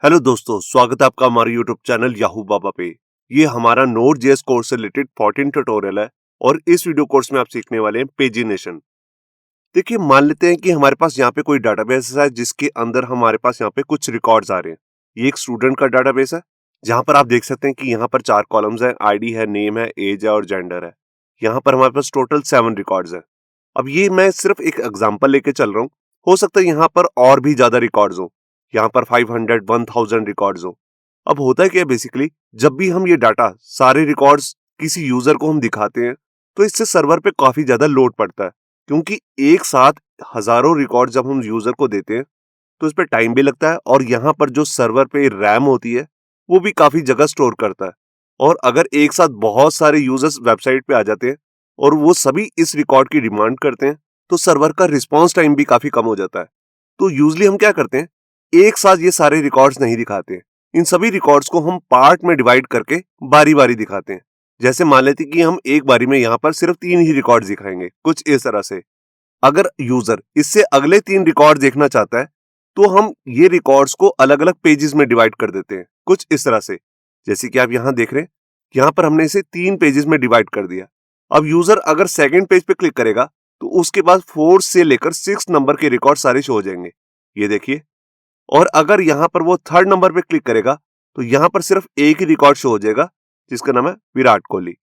Hello दोस्तों, स्वागत है आपका हमारे यूट्यूब चैनल याहू बाबा पे। ये हमारा नोड जेएस कोर्स से रिलेटेड 14 ट्यूटोरियल है और इस वीडियो कोर्स में आप सीखने वाले हैं पेजिनेशन। देखिए, मान लेते हैं कि हमारे पास यहाँ पे कोई डाटाबेस है जिसके अंदर हमारे पास यहाँ पे कुछ रिकॉर्ड्स आ रहे हैं। ये एक स्टूडेंट का डाटाबेस है जहाँ पर आप देख सकते हैं कि यहाँ पर 4 कॉलम्स हैं, आईडी है, नेम है, एज है और जेंडर है। यहाँ पर हमारे पास टोटल 7 रिकॉर्ड्स हैं। अब ये मैं सिर्फ एक एग्जाम्पल लेके चल रहा हूँ, हो सकता है यहाँ पर और भी ज्यादा रिकॉर्ड्स हो, यहाँ पर 500 1000 रिकॉर्ड्स हो। अब होता है क्या, बेसिकली जब भी हम ये डाटा सारे रिकॉर्ड्स किसी यूजर को हम दिखाते हैं तो इससे सर्वर पे काफी ज्यादा लोड पड़ता है, क्योंकि एक साथ हजारों रिकॉर्ड जब हम यूजर को देते हैं तो इस पे टाइम भी लगता है और यहाँ पर जो सर्वर पे रैम होती है वो भी काफी जगह स्टोर करता है। और अगर एक साथ बहुत सारे यूजर्स वेबसाइट पे आ जाते हैं और वो सभी इस रिकॉर्ड की डिमांड करते हैं तो सर्वर का रिस्पॉन्स टाइम भी काफी कम हो जाता है। तो यूजली हम क्या करते हैं, एक साथ ये सारे रिकॉर्ड्स नहीं दिखाते। इन सभी रिकॉर्ड्स को हम पार्ट में डिवाइड करके बारी बारी दिखाते हैं। जैसे मान लेते हैं कि हम एक बारी में यहाँ पर सिर्फ 3 ही रिकॉर्ड्स दिखाएंगे, कुछ इस तरह से। अगर यूजर इससे अगले 3 रिकॉर्ड देखना चाहता है तो हम ये रिकॉर्ड्स को अलग अलग पेजेस में डिवाइड कर देते हैं, कुछ इस तरह से। जैसे कि आप यहाँ देख रहे हैं, यहाँ पर हमने इसे 3 पेजेस में डिवाइड कर दिया। अब यूजर अगर सेकंड पेज पे क्लिक करेगा तो उसके बाद 4 से लेकर 6 नंबर के रिकॉर्ड सारे शो हो जाएंगे, ये देखिए। और अगर यहाँ पर वो थर्ड नंबर पे क्लिक करेगा तो यहाँ पर सिर्फ एक ही रिकॉर्ड शो हो जाएगा जिसका नाम है विराट कोहली।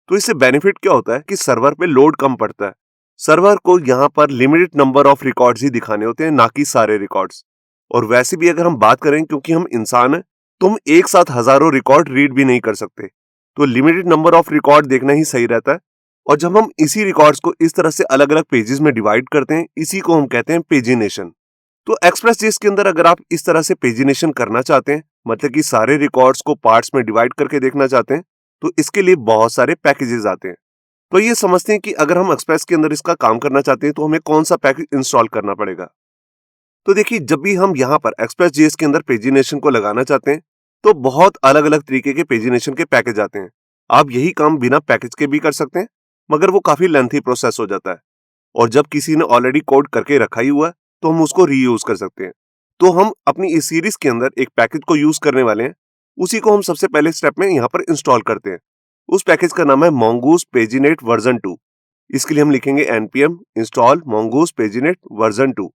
तो इससे बेनिफिट क्या होता है कि सर्वर पे लोड कम पड़ता है। सर्वर को यहाँ पर लिमिटेड नंबर ऑफ रिकॉर्ड्स ही दिखाने होते हैं, ना कि सारे रिकॉर्ड्स। और वैसे भी अगर हम बात करें, क्योंकि हम इंसान हैं तो हम एक साथ हजारों रिकॉर्ड रीड भी नहीं कर सकते, तो लिमिटेड नंबर ऑफ रिकॉर्ड देखना ही सही रहता है। और जब हम इसी रिकॉर्ड्स को इस तरह से अलग अलग पेजेस में डिवाइड करते हैं, इसी को हम कहते हैं पेजिनेशन। तो एक्सप्रेस.जेएस के अंदर अगर आप इस तरह से पेजिनेशन करना चाहते हैं, मतलब कि सारे रिकॉर्ड्स को पार्ट्स में डिवाइड करके देखना चाहते हैं, तो इसके लिए बहुत सारे पैकेजेस आते हैं। तो ये समझते हैं कि अगर हम एक्सप्रेस के अंदर इसका काम करना चाहते हैं तो हमें कौन सा पैकेज इंस्टॉल करना पड़ेगा। तो देखिए, जब भी हम यहाँ पर एक्सप्रेस.जेएस के अंदर पेजिनेशन को लगाना चाहते हैं तो बहुत अलग अलग तरीके के पेजिनेशन के पैकेज आते हैं। आप यही काम बिना पैकेज के भी कर सकते हैं, मगर वो काफी लेंथी प्रोसेस हो जाता है। और जब किसी ने ऑलरेडी कोड करके रखा ही हुआ है तो हम उसको रीयूज कर सकते हैं। तो हम अपनी इस सीरीज के अंदर एक पैकेज को यूज करने वाले हैं, उसी को हम सबसे पहले स्टेप में यहाँ पर इंस्टॉल करते हैं। उस पैकेज का नाम है mongoose paginate वर्जन 2। इसके लिए हम लिखेंगे npm install mongoose paginate version 2।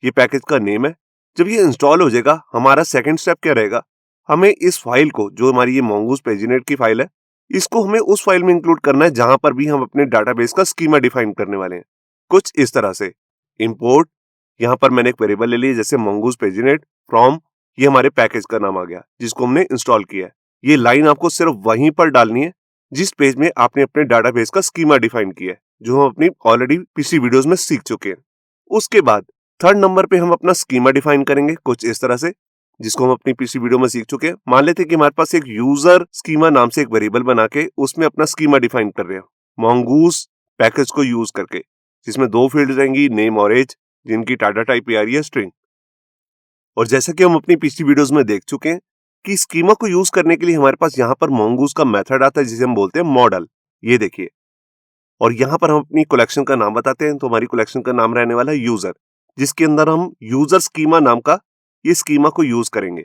ये पैकेज का नेम है। जब ये इंस्टॉल हो जाएगा, हमारा सेकंड स्टेप क्या रहेगा, हमें इस फाइल को, जो हमारी ये mongoose paginate की फाइल है, इसको हमें उस फाइल में इंक्लूड करना है जहां पर भी हम अपने डाटाबेस का स्कीमा डिफाइन करने वाले हैं, कुछ इस तरह से। इंपोर्ट, यहाँ पर मैंने एक वेरिएबल ले लिया जैसे mongoose paginate फ्रॉम, ये हमारे पैकेज का नाम आ गया जिसको हमने इंस्टॉल किया है। ये लाइन आपको सिर्फ वहीं पर डालनी है जिस पेज में आपने अपने डाटाबेस का स्कीमा डिफाइन किया है, जो हम अपनी ऑलरेडी पिछली वीडियोस में सीख चुके हैं। उसके बाद थर्ड नंबर पे हम अपना स्कीमा डिफाइन करेंगे, कुछ इस तरह से, जिसको हम अपनी पिछली वीडियो में सीख चुके हैं। मान लेते हैं कि हमारे पास एक यूजर स्कीमा नाम से एक वेरिएबल बना के उसमें अपना स्कीमा डिफाइन कर रहे हैं mongoose पैकेज को यूज करके, जिसमें 2 फील्ड रहेंगी, नेम और एज, जिनकी डाटा टाइप पे आ रही है स्ट्रिंग। और जैसा कि हम अपनी पिछली वीडियोस में देख चुके हैं कि स्कीमा को यूज करने के लिए हमारे पास यहाँ पर mongoose का मेथड आता है जिसे हम बोलते हैं मॉडल, ये देखिए। और यहाँ पर हम अपनी कलेक्शन का नाम बताते हैं, तो हमारी कलेक्शन का नाम रहने वाला है यूजर, जिसके अंदर हम यूजर स्कीमा नाम का ये स्कीमा को यूज करेंगे।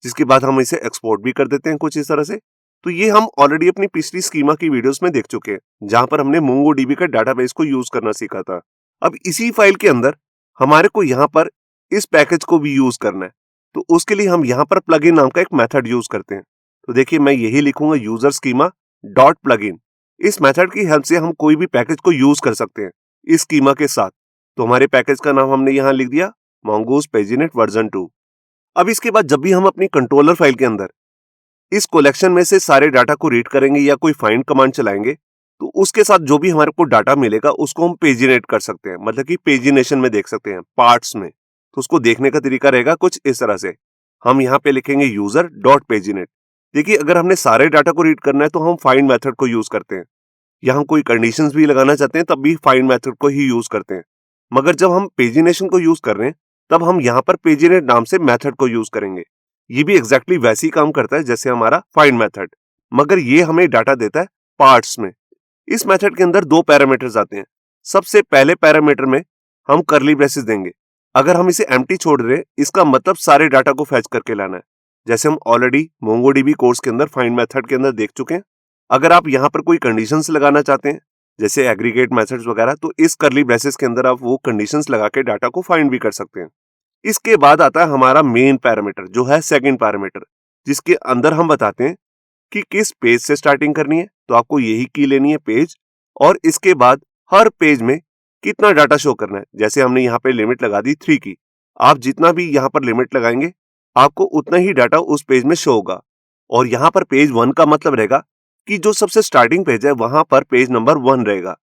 जिसके बाद हम इसे एक्सपोर्ट भी कर देते हैं, कुछ इस तरह से। तो ये हम ऑलरेडी अपनी पिछली स्कीमा की वीडियोस में देख चुके हैं, जहां पर हमने MongoDB का डाटाबेस को यूज करना सीखा था। अब इसी फाइल के अंदर हमारे को यहाँ पर इस पैकेज को भी यूज करना है, तो उसके लिए हम यहाँ पर प्लगइन नाम का एक मेथड यूज करते हैं। तो देखिए, मैं यही लिखूंगा यूजर स्कीमा डॉट प्लगइन। इस मेथड की हेल्प से हम कोई भी पैकेज को यूज कर सकते हैं इस स्कीमा के साथ। तो हमारे पैकेज का नाम हमने यहाँ लिख दिया mongoose paginate वर्जन 2। अब इसके बाद जब भी हम अपनी कंट्रोलर फाइल के अंदर इस कलेक्शन में से सारे डाटा को रीड करेंगे या कोई फाइंड कमांड चलाएंगे, तो उसके साथ जो भी हमारे को डाटा मिलेगा उसको हम पेजिनेट कर सकते हैं, मतलब कि पेजिनेशन में देख सकते हैं, पार्ट्स में। तो उसको देखने का तरीका रहेगा कुछ इस तरह से। हम यहाँ पे लिखेंगे यूजर डॉट पेजिनेट। देखिए, अगर हमने सारे डाटा को रीड करना है तो हम फाइंड मेथड को यूज करते हैं, या हम कोई कंडीशंस भी लगाना चाहते हैं तब भी फाइंड मेथड को ही यूज करते हैं। मगर जब हम पेजिनेशन को यूज कर रहे हैं तब हम यहाँ पर पेजिनेट नाम से मेथड को यूज करेंगे। ये भी एग्जैक्टली वैसे ही काम करता है जैसे हमारा फाइंड मेथड, मगर ये हमें डाटा देता है पार्ट्स में। इस मेथड के अंदर 2 पैरामीटर्स आते हैं। सबसे पहले पैरामीटर में हम कर्ली ब्रेसेस देंगे, अगर हम इसे एम्प्टी छोड़ रहे हैं, इसका मतलब सारे डाटा को फैच करके लाना है, जैसे हम ऑलरेडी मोंगोडीबी कोर्स के अंदर फाइंड मेथड के अंदर देख चुके हैं। अगर आप यहाँ पर कोई कंडीशंस लगाना चाहते हैं, जैसे एग्रीगेट मेथड्स वगैरह, तो इस कर्ली ब्रेसेस के अंदर आप वो कंडीशंस लगा के डाटा को फाइंड भी कर सकते हैं। इसके बाद आता है हमारा मेन पैरामीटर, जो है सेकंड पैरामीटर, जिसके अंदर हम बताते हैं कि किस पेज से स्टार्टिंग करनी है। तो आपको यही की लेनी है, पेज, और इसके बाद हर पेज में कितना डाटा शो करना है। जैसे हमने यहाँ पे लिमिट लगा दी 3 की, आप जितना भी यहाँ पर लिमिट लगाएंगे आपको उतना ही डाटा उस पेज में शो होगा। और यहाँ पर पेज 1 का मतलब रहेगा कि जो सबसे स्टार्टिंग पेज है वहां पर पेज नंबर 1 रहेगा।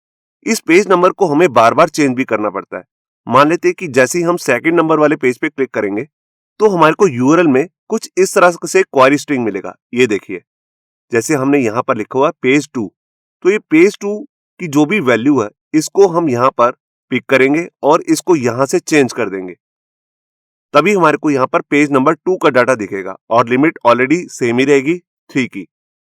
इस पेज नंबर को हमें बार बार चेंज भी करना पड़ता है। मान लेते हैं कि जैसे ही हम सेकंड नंबर वाले पेज पे क्लिक करेंगे तो हमारे को यूआरएल में कुछ इस तरह से क्वेरी स्ट्रिंग मिलेगा। ये देखिए, जैसे हमने यहाँ पर लिखा हुआ पेज 2, तो ये पेज 2 की जो भी वैल्यू है इसको हम यहाँ पर पिक करेंगे और इसको यहाँ से चेंज कर देंगे, तभी हमारे को यहाँ पर पेज नंबर 2 का डाटा दिखेगा और लिमिट ऑलरेडी सेम ही रहेगी 3 की।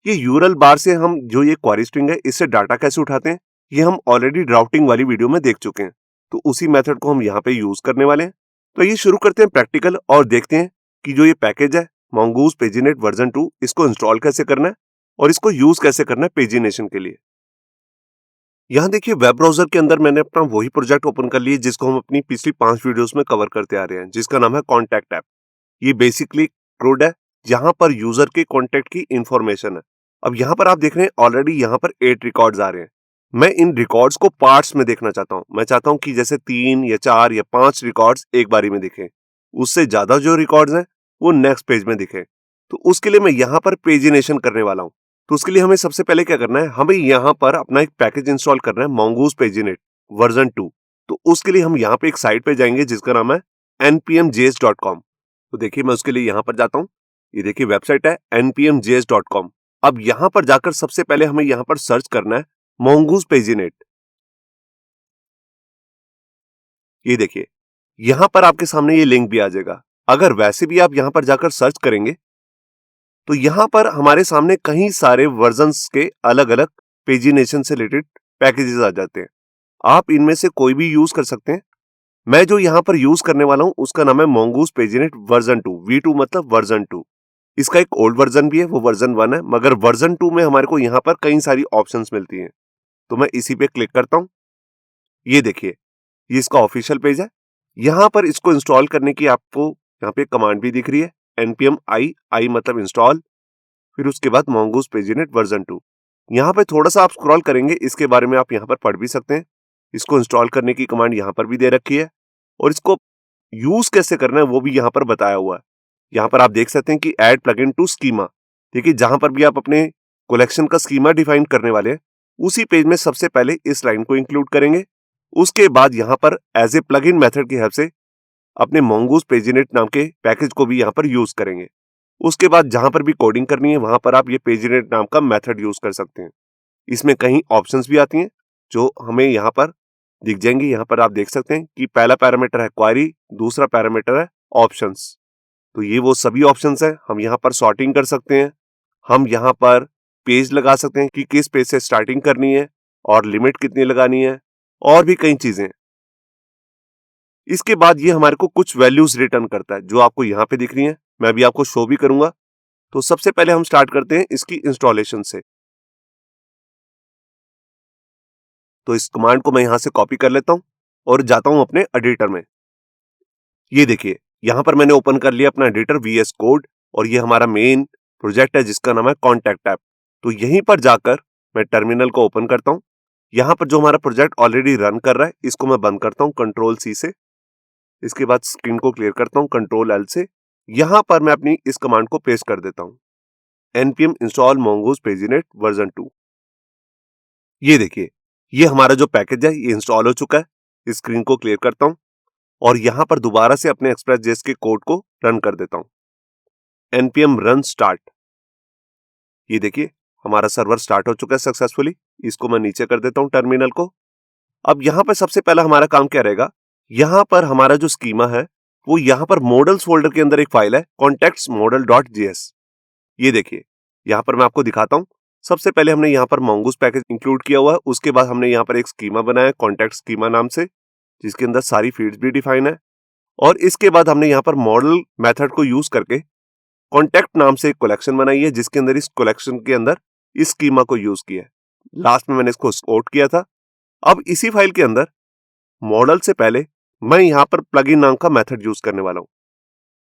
ये यूआरएल बार से हम जो ये क्वेरी स्ट्रिंग है इससे डाटा कैसे उठाते हैं, ये हम ऑलरेडी राउटिंग वाली वीडियो में देख चुके हैं। तो उसी मेथड को हम यहाँ पे यूज करने वाले हैं। तो ये शुरू करते हैं प्रैक्टिकल और देखते हैं कि जो ये पैकेज है मोंगूज पेजिनेट वर्जन 2, इसको इंस्टॉल कैसे करना है और इसको यूज कैसे करना है पेजिनेशन के लिए। यहाँ देखिए, वेब ब्राउजर के अंदर मैंने अपना वही प्रोजेक्ट ओपन कर लिया जिसको हम अपनी पिछली 5 वीडियोस में कवर करते आ रहे हैं, जिसका नाम है कॉन्टैक्ट ऐप। ये बेसिकली कोड है जहां पर यूजर के कॉन्टैक्ट की इंफॉर्मेशन है। अब यहाँ पर आप देख रहे हैं ऑलरेडी यहाँ पर 8 रिकॉर्ड्स आ रहे हैं। मैं इन रिकॉर्ड्स को पार्ट्स में देखना चाहता हूँ। मैं चाहता हूँ कि जैसे 3 या 4 या 5 रिकॉर्ड्स एक बारी में दिखे, उससे ज्यादा जो रिकॉर्ड्स हैं वो नेक्स्ट पेज में दिखे। तो उसके लिए मैं यहाँ पर पेजिनेशन करने वाला हूँ। तो उसके लिए हमें सबसे पहले क्या करना है, हमें यहाँ पर अपना एक पैकेज इंस्टॉल करना है, मोंगूज पेजिनेट वर्जन 2। तो उसके लिए हम यहाँ पे एक साइट पे जाएंगे जिसका नाम है npmjs.com। तो देखिए, मैं उसके लिए यहाँ पर जाता हूँ। ये देखिए वेबसाइट है npmjs.com। अब यहाँ पर जाकर सबसे पहले हमें यहाँ पर सर्च करना है मोंगूज पेजिनेट। ये देखिए, यहाँ पर आपके सामने ये लिंक भी आ जाएगा। अगर वैसे भी आप यहाँ पर जाकर सर्च करेंगे तो यहाँ पर हमारे सामने कई सारे वर्जन्स के अलग अलग पेजिनेशन से रिलेटेड पैकेजेस आ जाते हैं। आप इनमें से कोई भी यूज कर सकते हैं। मैं जो यहाँ पर यूज करने वाला हूँ उसका नाम है मोंगूज पेजिनेट वर्जन 2। V2 मतलब वर्जन 2। इसका एक ओल्ड वर्जन भी है, वो वर्जन 1 है, मगर वर्जन 2 में हमारे को यहाँ पर कई सारी ऑप्शंस मिलती हैं। तो मैं इसी पे क्लिक करता हूँ। ये देखिए, ये इसका ऑफिशियल पेज है। यहाँ पर इसको इंस्टॉल करने की आपको यहाँ पे कमांड भी दिख रही है, npm i मतलब इंस्टॉल, फिर उसके बाद मोंगूज पेजिनेट वर्जन 2। यहाँ पे थोड़ा सा आप स्क्रॉल करेंगे, इसके बारे में आप यहाँ पर पढ़ भी सकते हैं। इसको इंस्टॉल करने की कमांड यहाँ पर भी दे रखी है और इसको यूज कैसे करना है वो भी यहाँ पर बताया हुआ है। यहाँ पर आप देख सकते हैं कि ऐड प्लगइन टू स्कीमा। देखिए, जहां पर भी आप अपने कलेक्शन का स्कीमा डिफाइन करने वाले हैं उसी पेज में सबसे पहले इस लाइन को इंक्लूड करेंगे। उसके बाद यहाँ पर एज ए प्लगइन मेथड की हेल्प से अपने मोंगूज पेजिनेट नाम के पैकेज को भी यहाँ पर यूज करेंगे। उसके बाद जहां पर भी कोडिंग करनी है वहां पर आप ये पेजिनेट नाम का मेथड यूज कर सकते हैं। इसमें कई ऑप्शंस भी आती हैं जो हमें यहाँ पर दिख जाएंगी। यहाँ पर आप देख सकते हैं कि पहला पैरामीटर है क्वेरी, दूसरा पैरामीटर है ऑप्शंस। तो ये वो सभी ऑप्शंस हैं। हम यहाँ पर सॉर्टिंग कर सकते हैं, हम यहाँ पर पेज लगा सकते हैं कि किस पेज से स्टार्टिंग करनी है और लिमिट कितनी लगानी है, और भी कई चीजें। इसके बाद ये हमारे को कुछ वैल्यूज रिटर्न करता है जो आपको यहाँ पे दिख रही हैं। मैं भी आपको शो भी करूंगा। तो सबसे पहले हम स्टार्ट करते हैं इसकी इंस्टॉलेशन से। तो इस कमांड को मैं यहां से कॉपी कर लेता हूं और जाता हूं अपने एडिटर में। ये देखिए, यहां पर मैंने ओपन कर लिया अपना एडिटर VS कोड और ये हमारा मेन प्रोजेक्ट है जिसका नाम है कॉन्टैक्ट ऐप। तो यहीं पर जाकर मैं टर्मिनल को ओपन करता हूं। यहां पर जो हमारा प्रोजेक्ट ऑलरेडी रन कर रहा है इसको मैं बंद करता हूं Ctrl+C से। इसके बाद स्क्रीन को क्लियर करता हूं Ctrl+L से। यहां पर मैं अपनी इस कमांड को पेस्ट कर देता हूं, npm install mongoose paginet version 2। ये देखिए, ये हमारा जो पैकेज है ये इंस्टॉल हो चुका है। स्क्रीन को क्लियर करता हूं और यहां पर दोबारा से अपने एक्सप्रेस.js के कोड को रन कर देता हूं, npm run start। ये देखिए, हमारा सर्वर स्टार्ट हो चुका है सक्सेसफुली। इसको मैं नीचे कर देता हूं टर्मिनल को। अब यहां पर सबसे पहला हमारा काम क्या रहेगा, यहां पर हमारा जो स्कीमा है वो यहां पर मॉडल्स फोल्डर के अंदर एक फाइल है contextmodel.js। ये देखिए, यहां पर मैं आपको दिखाता हूं। सबसे पहले हमने यहां पर मोंगूज पैकेज इंक्लूड किया हुआ है। उसके बाद हमने यहां पर एक स्कीमा बनाया कॉन्टेक्ट स्कीमा नाम से, जिसके अंदर सारी फील्ड्स भी डिफाइन है। और इसके बाद हमने यहाँ पर मॉडल मेथड को यूज करके कॉन्टैक्ट नाम से एक कलेक्शन बनाई है, जिसके अंदर इस कलेक्शन के अंदर इस स्कीमा को यूज किया है। लास्ट में मैंने इसको एक्सपोर्ट किया था। अब इसी फाइल के अंदर मॉडल से पहले मैं यहाँ पर प्लगइन नाम का मेथड यूज करने वाला हूँ।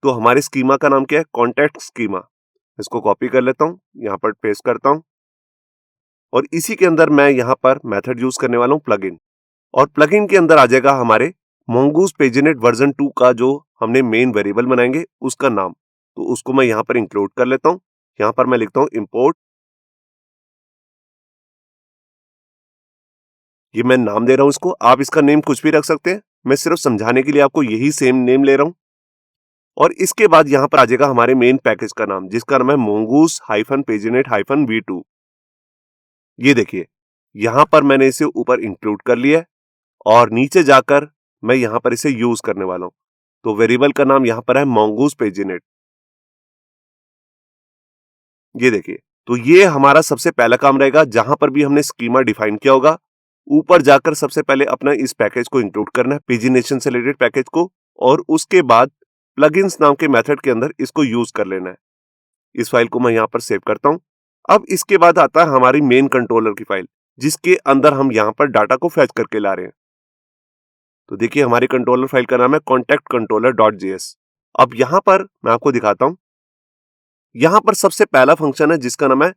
तो हमारे स्कीमा का नाम क्या है? Contact schema. इसको कॉपी कर लेता हूँ, यहाँ पर पेस्ट करता हूँ और इसी के अंदर मैं यहाँ पर मेथड यूज करने वाला हूँ प्लगइन। और प्लगइन के अंदर आ जाएगा हमारे मोंगूस पेजिनेट वर्जन 2 का जो हमने मेन वेरिएबल बनाएंगे उसका नाम। तो उसको मैं यहाँ पर इंक्लूड कर लेता हूँ। यहाँ पर मैं लिखता हूँ इंपोर्ट, ये मैं नाम दे रहा हूँ इसको। आप इसका नेम कुछ भी रख सकते हैं, मैं सिर्फ समझाने के लिए आपको यही सेम नेम ले रहा हूँ। और इसके बाद यहाँ पर आ जाएगा हमारे मेन पैकेज का नाम, जिसका नाम है मोंगूस पेजिनेट V2। ये देखिए, यहाँ पर मैंने इसे ऊपर इंक्लूड कर लिया है और नीचे जाकर मैं यहाँ पर इसे यूज करने वाला हूँ। तो वेरिएबल का नाम यहाँ पर है मोंगूस पेजिनेट। ये देखिए, तो ये हमारा सबसे पहला काम रहेगा। जहां पर भी हमने स्कीमा डिफाइन किया होगा, ऊपर जाकर सबसे पहले अपना इस पैकेज को इंक्लूड करना है, पेजिनेशन से रिलेटेड पैकेज को, और उसके बाद प्लगइन्स नाम के मेथड के अंदर इसको यूज कर लेना है। इस फाइल को मैं यहाँ पर सेव करता हूँ। अब इसके बाद आता है हमारी मेन कंट्रोलर की फाइल, जिसके अंदर हम यहाँ पर डाटा को फैच करके ला रहे हैं। तो देखिए, हमारी कंट्रोलर फाइल का नाम है कॉन्टैक्ट कंट्रोलर .js। अब यहाँ पर मैं आपको दिखाता हूँ। यहाँ पर सबसे पहला फंक्शन है जिसका नाम है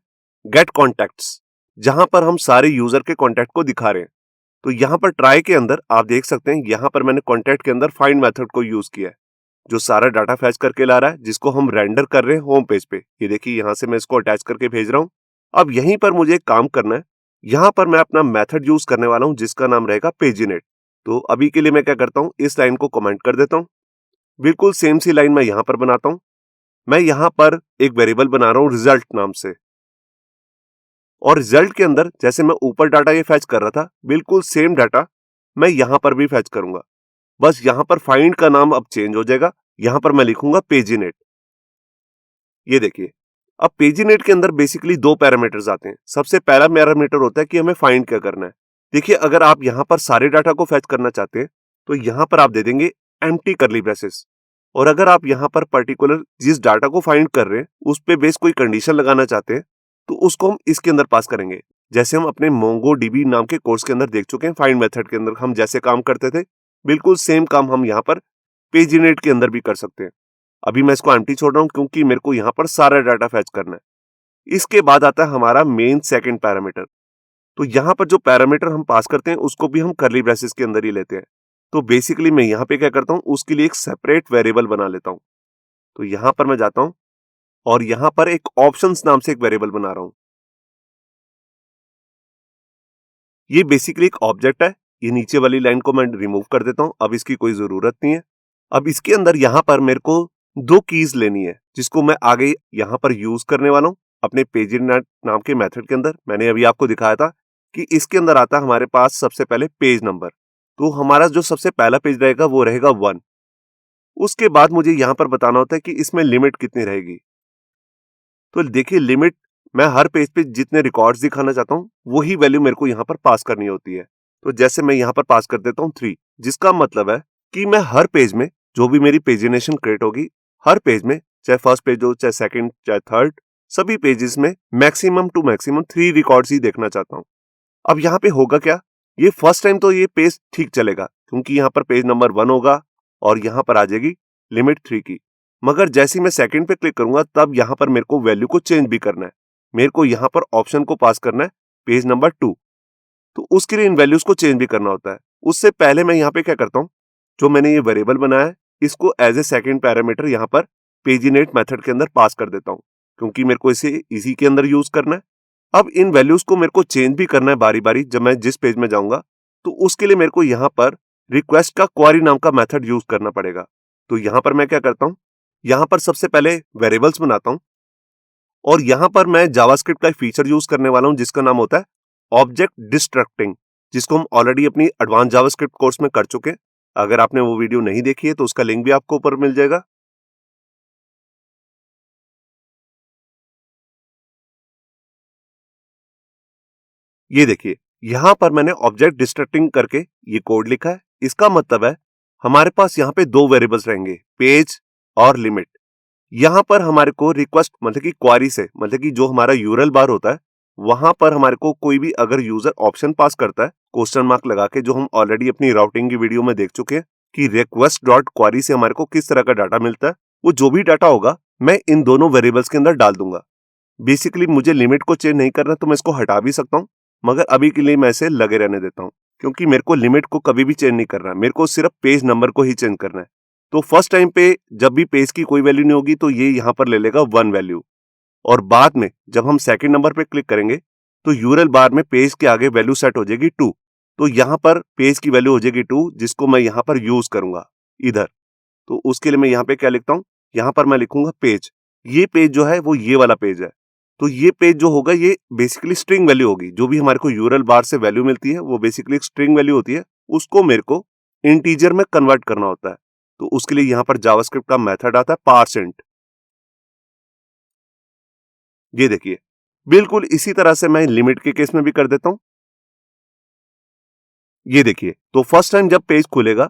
गेट कॉन्टैक्ट्स, जहां पर हम सारे यूजर के कॉन्टैक्ट को दिखा रहे हैं। तो यहाँ पर ट्राई के अंदर आप देख सकते हैं, यहाँ पर मैंने कॉन्टैक्ट के अंदर फाइंड मेथड को यूज किया है, जो सारा डाटा फैच करके ला रहा है, जिसको हम रेंडर कर रहे हैं होम पेज पे। ये देखिए, यहाँ से मैं इसको अटैच करके भेज रहा हूँ। अब यहीं पर मुझे एक काम करना है। यहाँ पर मैं अपना मेथड यूज करने वाला हूँ जिसका नाम रहेगा पेजिनेट। तो अभी के लिए मैं क्या करता हूँ, इस लाइन को कमेंट कर देता हूँ। बिल्कुल सेम सी लाइन मैं यहाँ पर बनाता हूँ। मैं यहाँ पर एक वेरिएबल बना रहा हूँ रिजल्ट नाम से, और रिजल्ट के अंदर जैसे मैं ऊपर डाटा ये फैच कर रहा था, बिल्कुल सेम डाटा मैं यहां पर भी फैच करूंगा। बस यहां पर फाइंड का नाम अब चेंज हो जाएगा। यहां पर मैं लिखूंगा पेजिनेट। ये देखिए, अब पेजिनेट के अंदर बेसिकली दो पैरामीटर्स आते हैं। सबसे पहला पैरामीटर होता है कि हमें फाइंड क्या करना है। देखिए, अगर आप यहां पर सारे डाटा को फैच करना चाहते हैं तो यहां पर आप दे देंगे एम्प्टी कर्ली ब्रेसेस। और अगर आप यहां पर पर्टिकुलर जिस डाटा को फाइंड कर रहे हैं उस पे बेस कोई कंडीशन लगाना चाहते हैं तो उसको हम इसके अंदर पास करेंगे। जैसे हम अपने मोंगो डीबी नाम के कोर्स के अंदर देख चुके हैं, फाइंड मेथड के अंदर हम जैसे काम करते थे, बिल्कुल सेम काम हम यहाँ पर पेजिनेट के अंदर भी कर सकते हैं। अभी मैं इसको एम्प्टी छोड़ रहा हूँ क्योंकि मेरे को यहाँ पर सारा डाटा फैच करना है। इसके बाद आता है हमारा मेन सेकंड पैरामीटर। तो यहाँ पर जो पैरामीटर हम पास करते हैं उसको भी हम कर्ली ब्रेसेस के अंदर ही लेते हैं। तो बेसिकली मैं यहाँ पे क्या करता हूँ, उसके लिए एक सेपरेट वेरिएबल बना लेता हूँ। तो यहाँ पर मैं जाता हूँ और यहाँ पर एक ऑप्शंस नाम से एक वेरिएबल बना रहा हूँ। ये बेसिकली एक ऑब्जेक्ट है। ये नीचे वाली लाइन को मैं रिमूव कर देता हूं, अब इसकी कोई जरूरत नहीं है। अब इसके अंदर यहां पर मेरे को दो कीज लेनी है, जिसको मैं आगे यहां पर यूज करने वाला हूं अपने पेजिनेट नाम के मेथड के अंदर। मैंने अभी आपको दिखाया था कि इसके अंदर आता है हमारे पास सबसे पहले पेज नंबर। तो हमारा जो सबसे पहला पेज रहेगा वो रहेगा 1। उसके बाद मुझे यहां पर बताना होता है कि इसमें लिमिट कितनी रहेगी। तो देखिए, लिमिट मैं हर पेज पे जितने रिकॉर्ड्स दिखाना चाहता हूँ वही वैल्यू मेरे को यहाँ पर पास करनी होती है। तो जैसे मैं यहाँ पर पास कर देता हूँ 3, जिसका मतलब है कि मैं हर पेज में जो भी मेरी पेजिनेशन क्रिएट होगी, हर पेज में चाहे फर्स्ट पेज हो, चाहे सेकंड, चाहे थर्ड, सभी पेजेस में मैक्सिमम टू मैक्सिमम 3 रिकॉर्ड्स ही देखना चाहता हूँ। अब यहाँ पे होगा क्या, ये फर्स्ट टाइम तो ये पेज ठीक चलेगा क्योंकि यहाँ पर पेज नंबर 1 होगा और यहाँ पर आ जाएगी लिमिट 3 की। मगर जैसे ही मैं सेकंड पे क्लिक करूंगा तब यहाँ पर मेरे को वैल्यू को चेंज भी करना है। मेरे को यहाँ पर ऑप्शन को पास करना है पेज नंबर 2। तो उसके लिए इन वैल्यूज को चेंज भी करना होता है। उससे पहले मैं यहाँ पे क्या करता हूँ, जो मैंने ये वेरिएबल बनाया है इसको एज ए सेकंड पैरामीटर यहाँ पर पेजिनेट मेथड के अंदर पास कर देता हूँ, क्योंकि मेरे को इसे इसी के अंदर यूज करना है। अब इन वैल्यूज को मेरे को चेंज भी करना है बारी बारी। जब मैं जिस पेज में जाऊंगा तो उसके लिए मेरे को यहाँ पर रिक्वेस्ट का क्वेरी नाम का मेथड यूज करना पड़ेगा। तो यहाँ पर मैं क्या करता हूँ, यहाँ पर सबसे पहले वेरिएबल्स बनाता हूँ और यहाँ पर मैं जावास्क्रिप्ट का एक फीचर यूज करने वाला हूँ जिसका नाम होता है ऑब्जेक्ट डिस्ट्रक्टिंग, जिसको हम ऑलरेडी अपनी एडवांस जावास्क्रिप्ट कोर्स में कर चुके हैं। अगर आपने वो वीडियो नहीं देखी है तो उसका लिंक भी आपको ऊपर मिल जाएगा। ये देखिए, यहाँ पर मैंने ऑब्जेक्ट डिस्ट्रक्टिंग करके ये कोड लिखा है। इसका मतलब है हमारे पास यहाँ पे दो वेरिएबल्स रहेंगे, पेज और लिमिट। यहाँ पर हमारे को रिक्वेस्ट मतलब कि क्वारी से मतलब कि जो हमारा यूआरएल बार होता है वहां पर हमारे को कोई भी अगर यूजर ऑप्शन पास करता है क्वेश्चन मार्क लगा के, जो हम ऑलरेडी अपनी राउटिंग की वीडियो में देख चुके हैं कि रिक्वेस्ट डॉट क्वारी से हमारे को किस तरह का डाटा मिलता है, वो जो भी डाटा होगा मैं इन दोनों वेरिएबल्स के अंदर डाल दूंगा। बेसिकली मुझे लिमिट को चेंज नहीं करना तो मैं इसको हटा भी सकता हूँ, मगर अभी के लिए मैं इसे लगे रहने देता हूँ क्योंकि मेरे को लिमिट को कभी भी चेंज नहीं करना है, मेरे को सिर्फ पेज नंबर को ही चेंज करना है। तो फर्स्ट टाइम पे जब भी पेज की कोई वैल्यू नहीं होगी तो ये यहाँ पर ले लेगा 1 वैल्यू, और बाद में जब हम सेकंड नंबर पे क्लिक करेंगे तो यूआरएल बार में पेज के आगे वैल्यू सेट हो जाएगी 2। तो यहाँ पर पेज की वैल्यू हो जाएगी 2 जिसको मैं यहाँ पर यूज करूंगा इधर। तो उसके लिए मैं यहाँ पे क्या लिखता हूँ, यहाँ पर मैं लिखूंगा पेज। ये पेज जो है वो ये वाला पेज है। तो ये पेज जो होगा ये बेसिकली स्ट्रिंग वैल्यू होगी, जो भी हमारे को यूआरएल बार से वैल्यू मिलती है वो बेसिकली एक स्ट्रिंग वैल्यू होती है, उसको मेरे को इंटीजर में कन्वर्ट करना होता है। तो उसके लिए यहाँ पर जावास्क्रिप्ट का मेथड आता है पार्सेंट। ये देखिए बिल्कुल इसी तरह से मैं लिमिट के केस में भी कर देता हूं। ये देखिए तो फर्स्ट टाइम जब पेज खुलेगा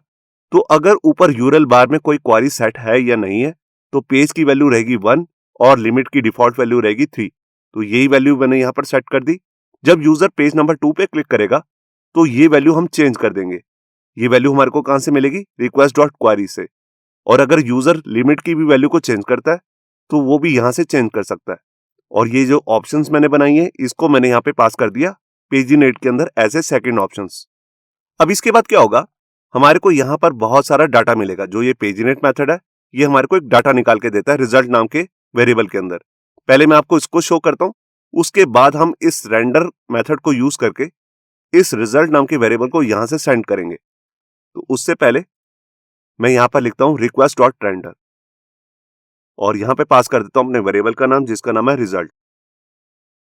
तो अगर ऊपर यूआरएल बार में कोई क्वेरी सेट है या नहीं है तो पेज की वैल्यू रहेगी 1 और लिमिट की डिफॉल्ट वैल्यू रहेगी 3। तो यही वैल्यू मैंने यहां पर सेट कर दी। जब यूजर पेज नंबर 2 पे क्लिक करेगा तो ये वैल्यू हम चेंज कर देंगे। ये वैल्यू हमारे को कहां से मिलेगी, रिक्वेस्ट डॉट क्वेरी से। और अगर यूजर लिमिट की भी वैल्यू को चेंज करता है तो वो भी यहां से चेंज कर सकता है। और ये जो ऑप्शंस मैंने बनाई है इसको मैंने यहाँ पे पास कर दिया पेजीनेट के अंदर एज ए सेकेंड ऑप्शंस। अब इसके बाद क्या होगा, हमारे को यहाँ पर बहुत सारा डाटा मिलेगा। जो ये पेजीनेट मेथड है ये हमारे को एक डाटा निकाल के देता है रिजल्ट नाम के वेरिएबल के अंदर। पहले मैं आपको इसको शो करता हूँ, उसके बाद हम इस रेंडर मेथड को यूज करके इस रिजल्ट नाम के वेरिएबल को यहाँ से सेंड करेंगे। तो उससे पहले मैं यहाँ पर लिखता हूँ रिक्वेस्ट डॉट रेंडर और यहाँ पे पास कर देता हूँ अपने वेरिएबल का नाम जिसका नाम है रिजल्ट।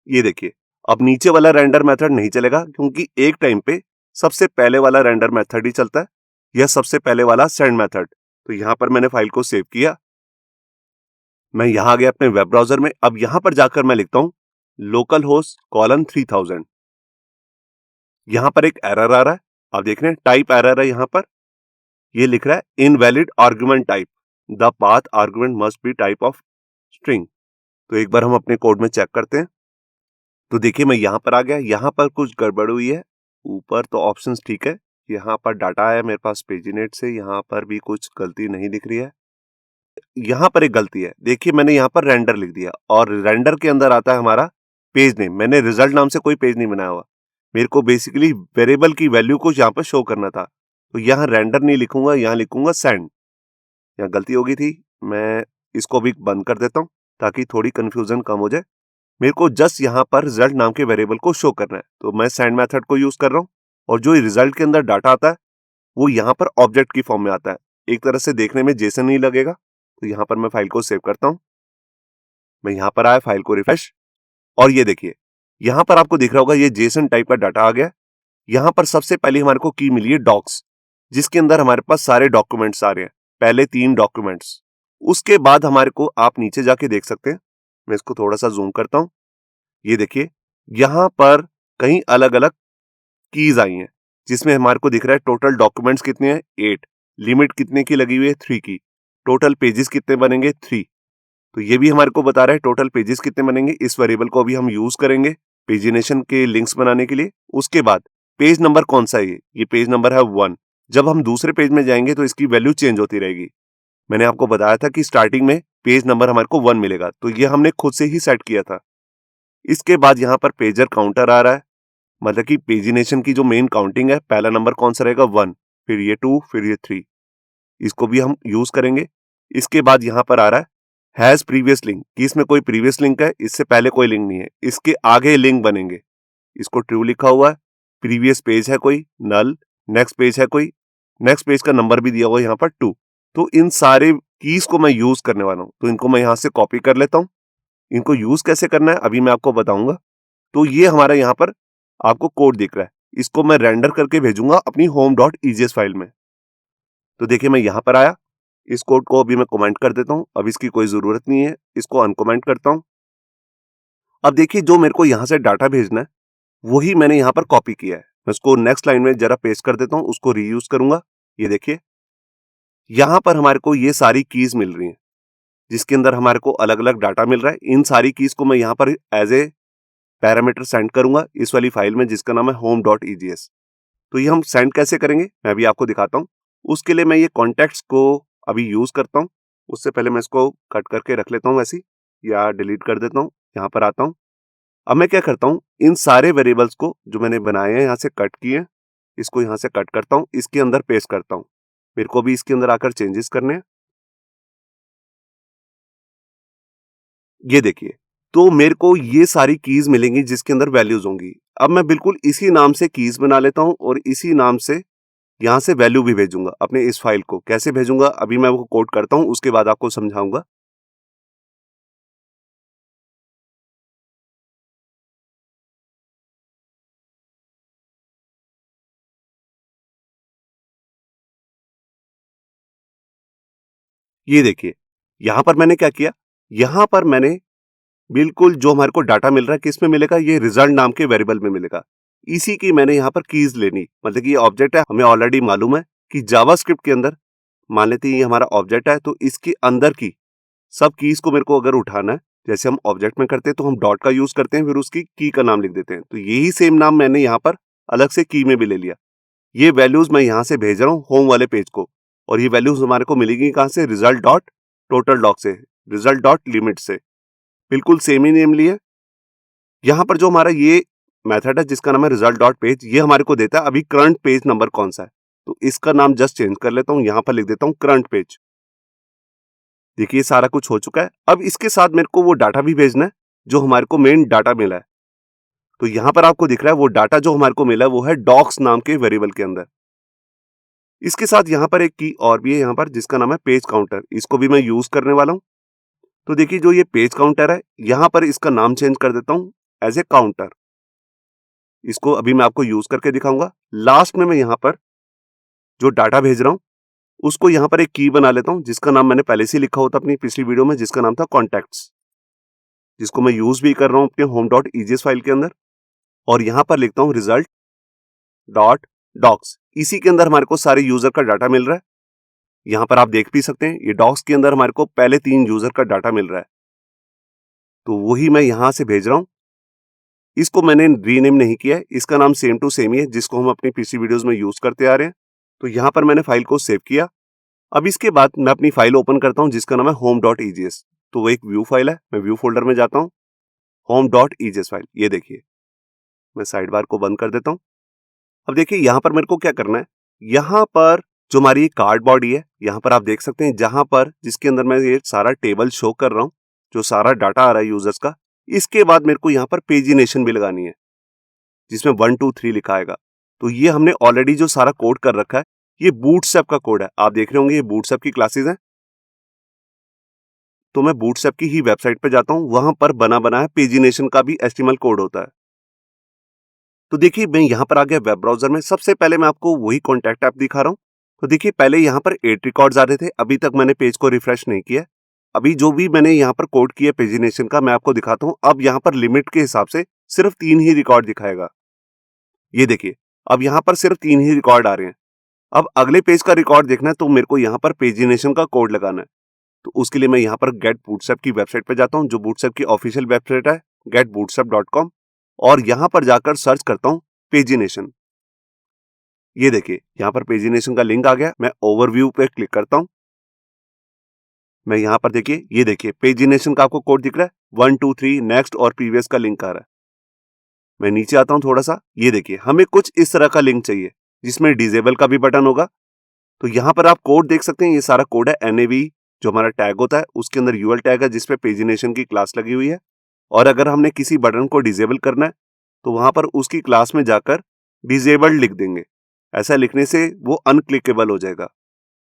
ये देखिए अब नीचे वाला रेंडर मेथड नहीं चलेगा क्योंकि एक टाइम पे सबसे पहले वाला रेंडर मेथड ही चलता है, यह सबसे पहले वाला सेंड मेथड। तो यहां पर मैंने फाइल को सेव किया, मैं यहां आ गया अपने वेब ब्राउजर में। अब यहां पर जाकर मैं लिखता हूं लोकल होस्ट कॉलन 3000। यहां पर एक एरर आ रहा है, आप देख रहे हैं टाइप एरर है। यहां पर ये लिख रहा है invalid argument type, the path argument must be type of string. तो एक बार हम अपने कोड में चेक करते हैं। तो देखिए मैं यहां पर आ गया, यहां पर कुछ गड़बड़ हुई है। ऊपर तो ऑप्शंस ठीक है, यहाँ पर डाटा है मेरे पास पेजीनेट से, यहाँ पर भी कुछ गलती नहीं दिख रही है। यहाँ पर एक गलती है, देखिए मैंने यहाँ पर रेंडर लिख दिया और रेंडर के अंदर आता है हमारा पेज नेम। मैंने रिजल्ट नाम से कोई पेज नहीं बनाया हुआ, मेरे को बेसिकली वेरिएबल की वैल्यू को यहाँ पर शो करना था। तो यहाँ रेंडर नहीं लिखूंगा, यहाँ लिखूंगा सेंड। यहाँ गलती हो गई थी, मैं इसको भी बंद कर देता हूँ ताकि थोड़ी कंफ्यूजन कम हो जाए। मेरे को जस्ट यहाँ पर रिजल्ट नाम के वेरिएबल को शो करना है, तो मैं सेंड मेथड को यूज कर रहा हूँ। और जो रिजल्ट के अंदर डाटा आता है वो यहाँ पर ऑब्जेक्ट की फॉर्म में आता है, एक तरह से देखने में जेसन नहीं लगेगा। तो यहाँ पर मैं फाइल को सेव करता हूँ, मैं यहाँ पर आया, फाइल को रिफ्रेश, और ये देखिए यहाँ पर आपको दिख रहा होगा ये जेसन टाइप का डाटा आ गया। यहाँ पर सबसे पहले हमारे को की मिली है डॉक्स, जिसके अंदर हमारे पास सारे डॉक्यूमेंट्स आ रहे हैं, पहले 3 डॉक्यूमेंट्स। उसके बाद हमारे को आप नीचे जाके देख सकते हैं, मैं इसको थोड़ा सा जूम करता हूँ। ये देखिए यहाँ पर कई अलग अलग कीज आई हैं, जिसमें हमारे को दिख रहा है टोटल डॉक्यूमेंट्स कितने हैं 8, लिमिट कितने की लगी हुई है 3 की, टोटल पेजेस कितने बनेंगे 3। तो ये भी हमारे को बता रहा है टोटल पेजेस कितने बनेंगे। इस वेरिएबल को अभी हम यूज करेंगे पेजिनेशन के लिंक्स बनाने के लिए। उसके बाद पेज नंबर कौन सा है, ये पेज नंबर है 1। जब हम दूसरे पेज में जाएंगे तो इसकी वैल्यू चेंज होती रहेगी। मैंने आपको बताया था कि स्टार्टिंग में पेज नंबर हमारे को 1 मिलेगा, तो ये हमने खुद से ही सेट किया था। इसके बाद यहाँ पर पेजर काउंटर आ रहा है, मतलब कि पेजिनेशन की जो मेन काउंटिंग है, पहला नंबर कौन सा रहेगा 1, फिर ये 2, फिर ये 3, इसको भी हम यूज करेंगे। इसके बाद यहाँ पर आ रहा है हैज प्रीवियस लिंक, कि इसमें कोई प्रीवियस लिंक है, इससे पहले कोई लिंक नहीं है, इसके आगे लिंक बनेंगे। इसको ट्रू लिखा हुआ है। प्रीवियस पेज है कोई, नल। नेक्स्ट पेज है कोई, नेक्स्ट पेज का नंबर भी दिया हुआ है यहाँ पर 2। तो इन सारे कीज को मैं यूज करने वाला हूँ, तो इनको मैं यहाँ से कॉपी कर लेता हूँ। इनको यूज कैसे करना है अभी मैं आपको बताऊंगा। तो ये हमारा यहाँ पर आपको कोड दिख रहा है, इसको मैं रेंडर करके भेजूंगा अपनी home.egs फाइल में। तो देखिए मैं यहाँ पर आया, इस कोड को अभी मैं कमेंट कर देता हूँ, अब इसकी कोई जरूरत नहीं है, इसको अनकमेंट करता हूँ। अब देखिए जो मेरे को यहाँ से डाटा भेजना है वही मैंने यहाँ पर कॉपी किया है। मैं उसको नेक्स्ट लाइन में जरा पेस्ट कर देता हूँ, उसको रीयूज करूंगा। ये देखिए यहाँ पर हमारे को ये सारी कीज मिल रही हैं, जिसके अंदर हमारे को अलग-अलग डाटा मिल रहा है। इन सारी कीज को मैं यहाँ पर एज़ ए पैरामीटर सेंड करूँगा इस वाली फाइल में जिसका नाम है home.egs। तो ये हम सेंड कैसे करेंगे, मैं अभी आपको दिखाता हूँ। उसके लिए मैं ये कॉन्टैक्ट्स को अभी यूज़ करता हूँ। उससे पहले मैं इसको कट करके रख लेता हूँ वैसे ही, या डिलीट कर देता हूँ। यहाँ पर आता हूँ। अब मैं क्या करता हूँ, इन सारे वेरिएबल्स को जो मैंने बनाए हैं यहाँ से कट किए हैं, इसको यहाँ से कट करता हूँ, इसके अंदर पेस्ट करता हूँ। मेरे को भी इसके अंदर आकर चेंजेस करने हैं। ये देखिए, तो मेरे को ये सारी कीज़ मिलेंगी जिसके अंदर वैल्यूज़ होंगी। अब मैं बिल्कुल इसी नाम से कीज़ बना लेता हूँ और इसी नाम से यहाँ से वैल्यू भी भेजूँगा अपने इस फाइल को। कैसे भेजूँगा अभी मैं वो कोड करता हूँ, उसके बाद आपको समझाऊँगा। ये देखिए, यहाँ पर मैंने क्या किया, यहाँ पर मैंने बिल्कुल जो हमारे को डाटा मिल रहा है किस में मिलेगा, ये रिजल्ट नाम के वेरिएबल में मिलेगा। इसी की मैंने यहाँ पर कीज़ लेनी, मतलब कि ये ऑब्जेक्ट है, हमें ऑलरेडी मालूम है कि जावास्क्रिप्ट के अंदर मान लेते हैं ये हमारा ऑब्जेक्ट है, तो इसके अंदर की सब कीज़ को मेरे को अगर उठाना है, जैसे हम ऑब्जेक्ट में करते हैं तो हम डॉट का यूज़ करते हैं, फिर उसकी की का नाम लिख देते हैं। तो यही सेम नाम मैंने यहाँ पर अलग से की में भी ले लिया। ये वैल्यूज़ मैं यहाँ से भेज रहा हूँ होम वाले पेज को, और ये वैल्यूज़ हमारे को मिलेगी कहाँ से, रिजल्ट डॉट टोटल डॉक से, रिजल्ट डॉट लिमिट से। बिल्कुल सेम ही नेम लिए। यहाँ पर जो हमारा ये मेथड है जिसका नाम है रिजल्ट डॉट पेज, ये हमारे को देता है अभी करंट पेज नंबर कौन सा है। तो इसका नाम जस्ट चेंज कर लेता हूँ, यहाँ पर लिख देता हूँ करंट पेज। देखिए सारा कुछ हो चुका है। अब इसके साथ मेरे को वो डाटा भी भेजना है जो हमारे को मेन डाटा मिला है। तो यहाँ पर आपको दिख रहा है वो डाटा जो हमारे को मिला है वो है डॉक्स नाम के वेरिएबल के अंदर। इसके साथ यहाँ पर एक की और भी है यहाँ पर जिसका नाम है पेज काउंटर, इसको भी मैं यूज करने वाला हूँ। तो देखिए जो ये पेज काउंटर है, यहाँ पर इसका नाम चेंज कर देता हूँ एज ए काउंटर। इसको अभी मैं आपको यूज करके दिखाऊंगा। लास्ट में मैं यहाँ पर जो डाटा भेज रहा हूँ उसको यहाँ पर एक की बना लेता हूँ जिसका नाम मैंने पहले से लिखा होता अपनी पिछली वीडियो में, जिसका नाम था कॉन्टैक्ट्स, जिसको मैं यूज भी कर रहा हूँ अपने home.egs फाइल के अंदर। और यहाँ पर लिखता हूँ रिजल्ट डॉट डॉक्स। इसी के अंदर हमारे को सारे यूजर का डाटा मिल रहा है। यहाँ पर आप देख भी सकते हैं ये डॉक्स के अंदर हमारे को पहले 3 यूजर का डाटा मिल रहा है। तो वही मैं यहाँ से भेज रहा हूँ। इसको मैंने रीनेम नहीं किया है, इसका नाम सेम टू सेम ही है जिसको हम अपनी पिछली वीडियोस में यूज करते आ रहे हैं। तो यहाँ पर मैंने फाइल को सेव किया। अब इसके बाद मैं अपनी फाइल ओपन करता हूँ जिसका नाम है home.egs। तो वो एक व्यू फाइल है, मैं व्यू फोल्डर में जाता हूँ, home.egs फाइल, ये देखिए। मैं साइड बार को बंद कर देता हूँ। अब देखिए यहाँ पर मेरे को क्या करना है, यहाँ पर जो हमारी कार्ड बॉडी है, यहाँ पर आप देख सकते हैं जहां पर जिसके अंदर मैं ये सारा टेबल शो कर रहा हूँ, जो सारा डाटा आ रहा है यूजर्स का। इसके बाद मेरे को यहाँ पर पेजिनेशन भी लगानी है जिसमें 1 2 3 लिखा आएगा। तो ये हमने ऑलरेडी जो सारा कोड कर रखा है, ये बूटस्ट्रैप का कोड है। आप देख रहे होंगे ये बूटस्ट्रैप की क्लासेस हैं। तो मैं बूटस्ट्रैप की ही वेबसाइट पे जाता हूँ, वहां पर बना बनाया पेजिनेशन का भी एचटीएमएल कोड होता है। तो देखिए मैं यहाँ पर आ गया वेब ब्राउजर में। सबसे पहले मैं आपको वही कॉन्टैक्ट ऐप दिखा रहा हूँ। तो देखिए पहले यहाँ पर 8 रिकॉर्ड्स आ रहे थे, अभी तक मैंने पेज को रिफ्रेश नहीं किया। अभी जो भी मैंने यहाँ पर कोड किया पेजिनेशन का मैं आपको दिखाता हूँ। अब यहाँ पर लिमिट के हिसाब से सिर्फ 3 ही रिकॉर्ड दिखाएगा। ये देखिए अब यहाँ पर सिर्फ 3 ही रिकॉर्ड आ रहे हैं। अब अगले पेज का रिकॉर्ड देखना है तो मेरे को यहाँ पर पेजिनेशन का कोड लगाना है। तो उसके लिए मैं यहाँ पर गेट बूटस्ट्रैप की वेबसाइट पे जाता हूँ, जो बूटस्ट्रैप की ऑफिशियल वेबसाइट है getbootstrap.com, और यहाँ पर जाकर सर्च करता हूँ पेजिनेशन। ये देखिए यहाँ पर पेजिनेशन का लिंक आ गया। मैं ओवरव्यू पे क्लिक करता हूँ। मैं यहाँ पर देखिए ये देखिए पेजिनेशन का आपको कोड दिख रहा है 1 2 3 नेक्स्ट और प्रीवियस का लिंक आ रहा है। मैं नीचे आता हूँ थोड़ा सा, ये देखिए हमें कुछ इस तरह का लिंक चाहिए जिसमें डिजेबल का भी बटन होगा। तो यहाँ पर आप कोड देख सकते हैं, ये सारा कोड है NAV जो हमारा टैग होता है उसके अंदर UL टैग है जिसपे पेजिनेशन की क्लास लगी हुई है। और अगर हमने किसी बटन को डिजेबल करना है तो वहां पर उसकी क्लास में जाकर डिजेबल्ड लिख देंगे। ऐसा लिखने से वो अनक्लिकेबल हो जाएगा।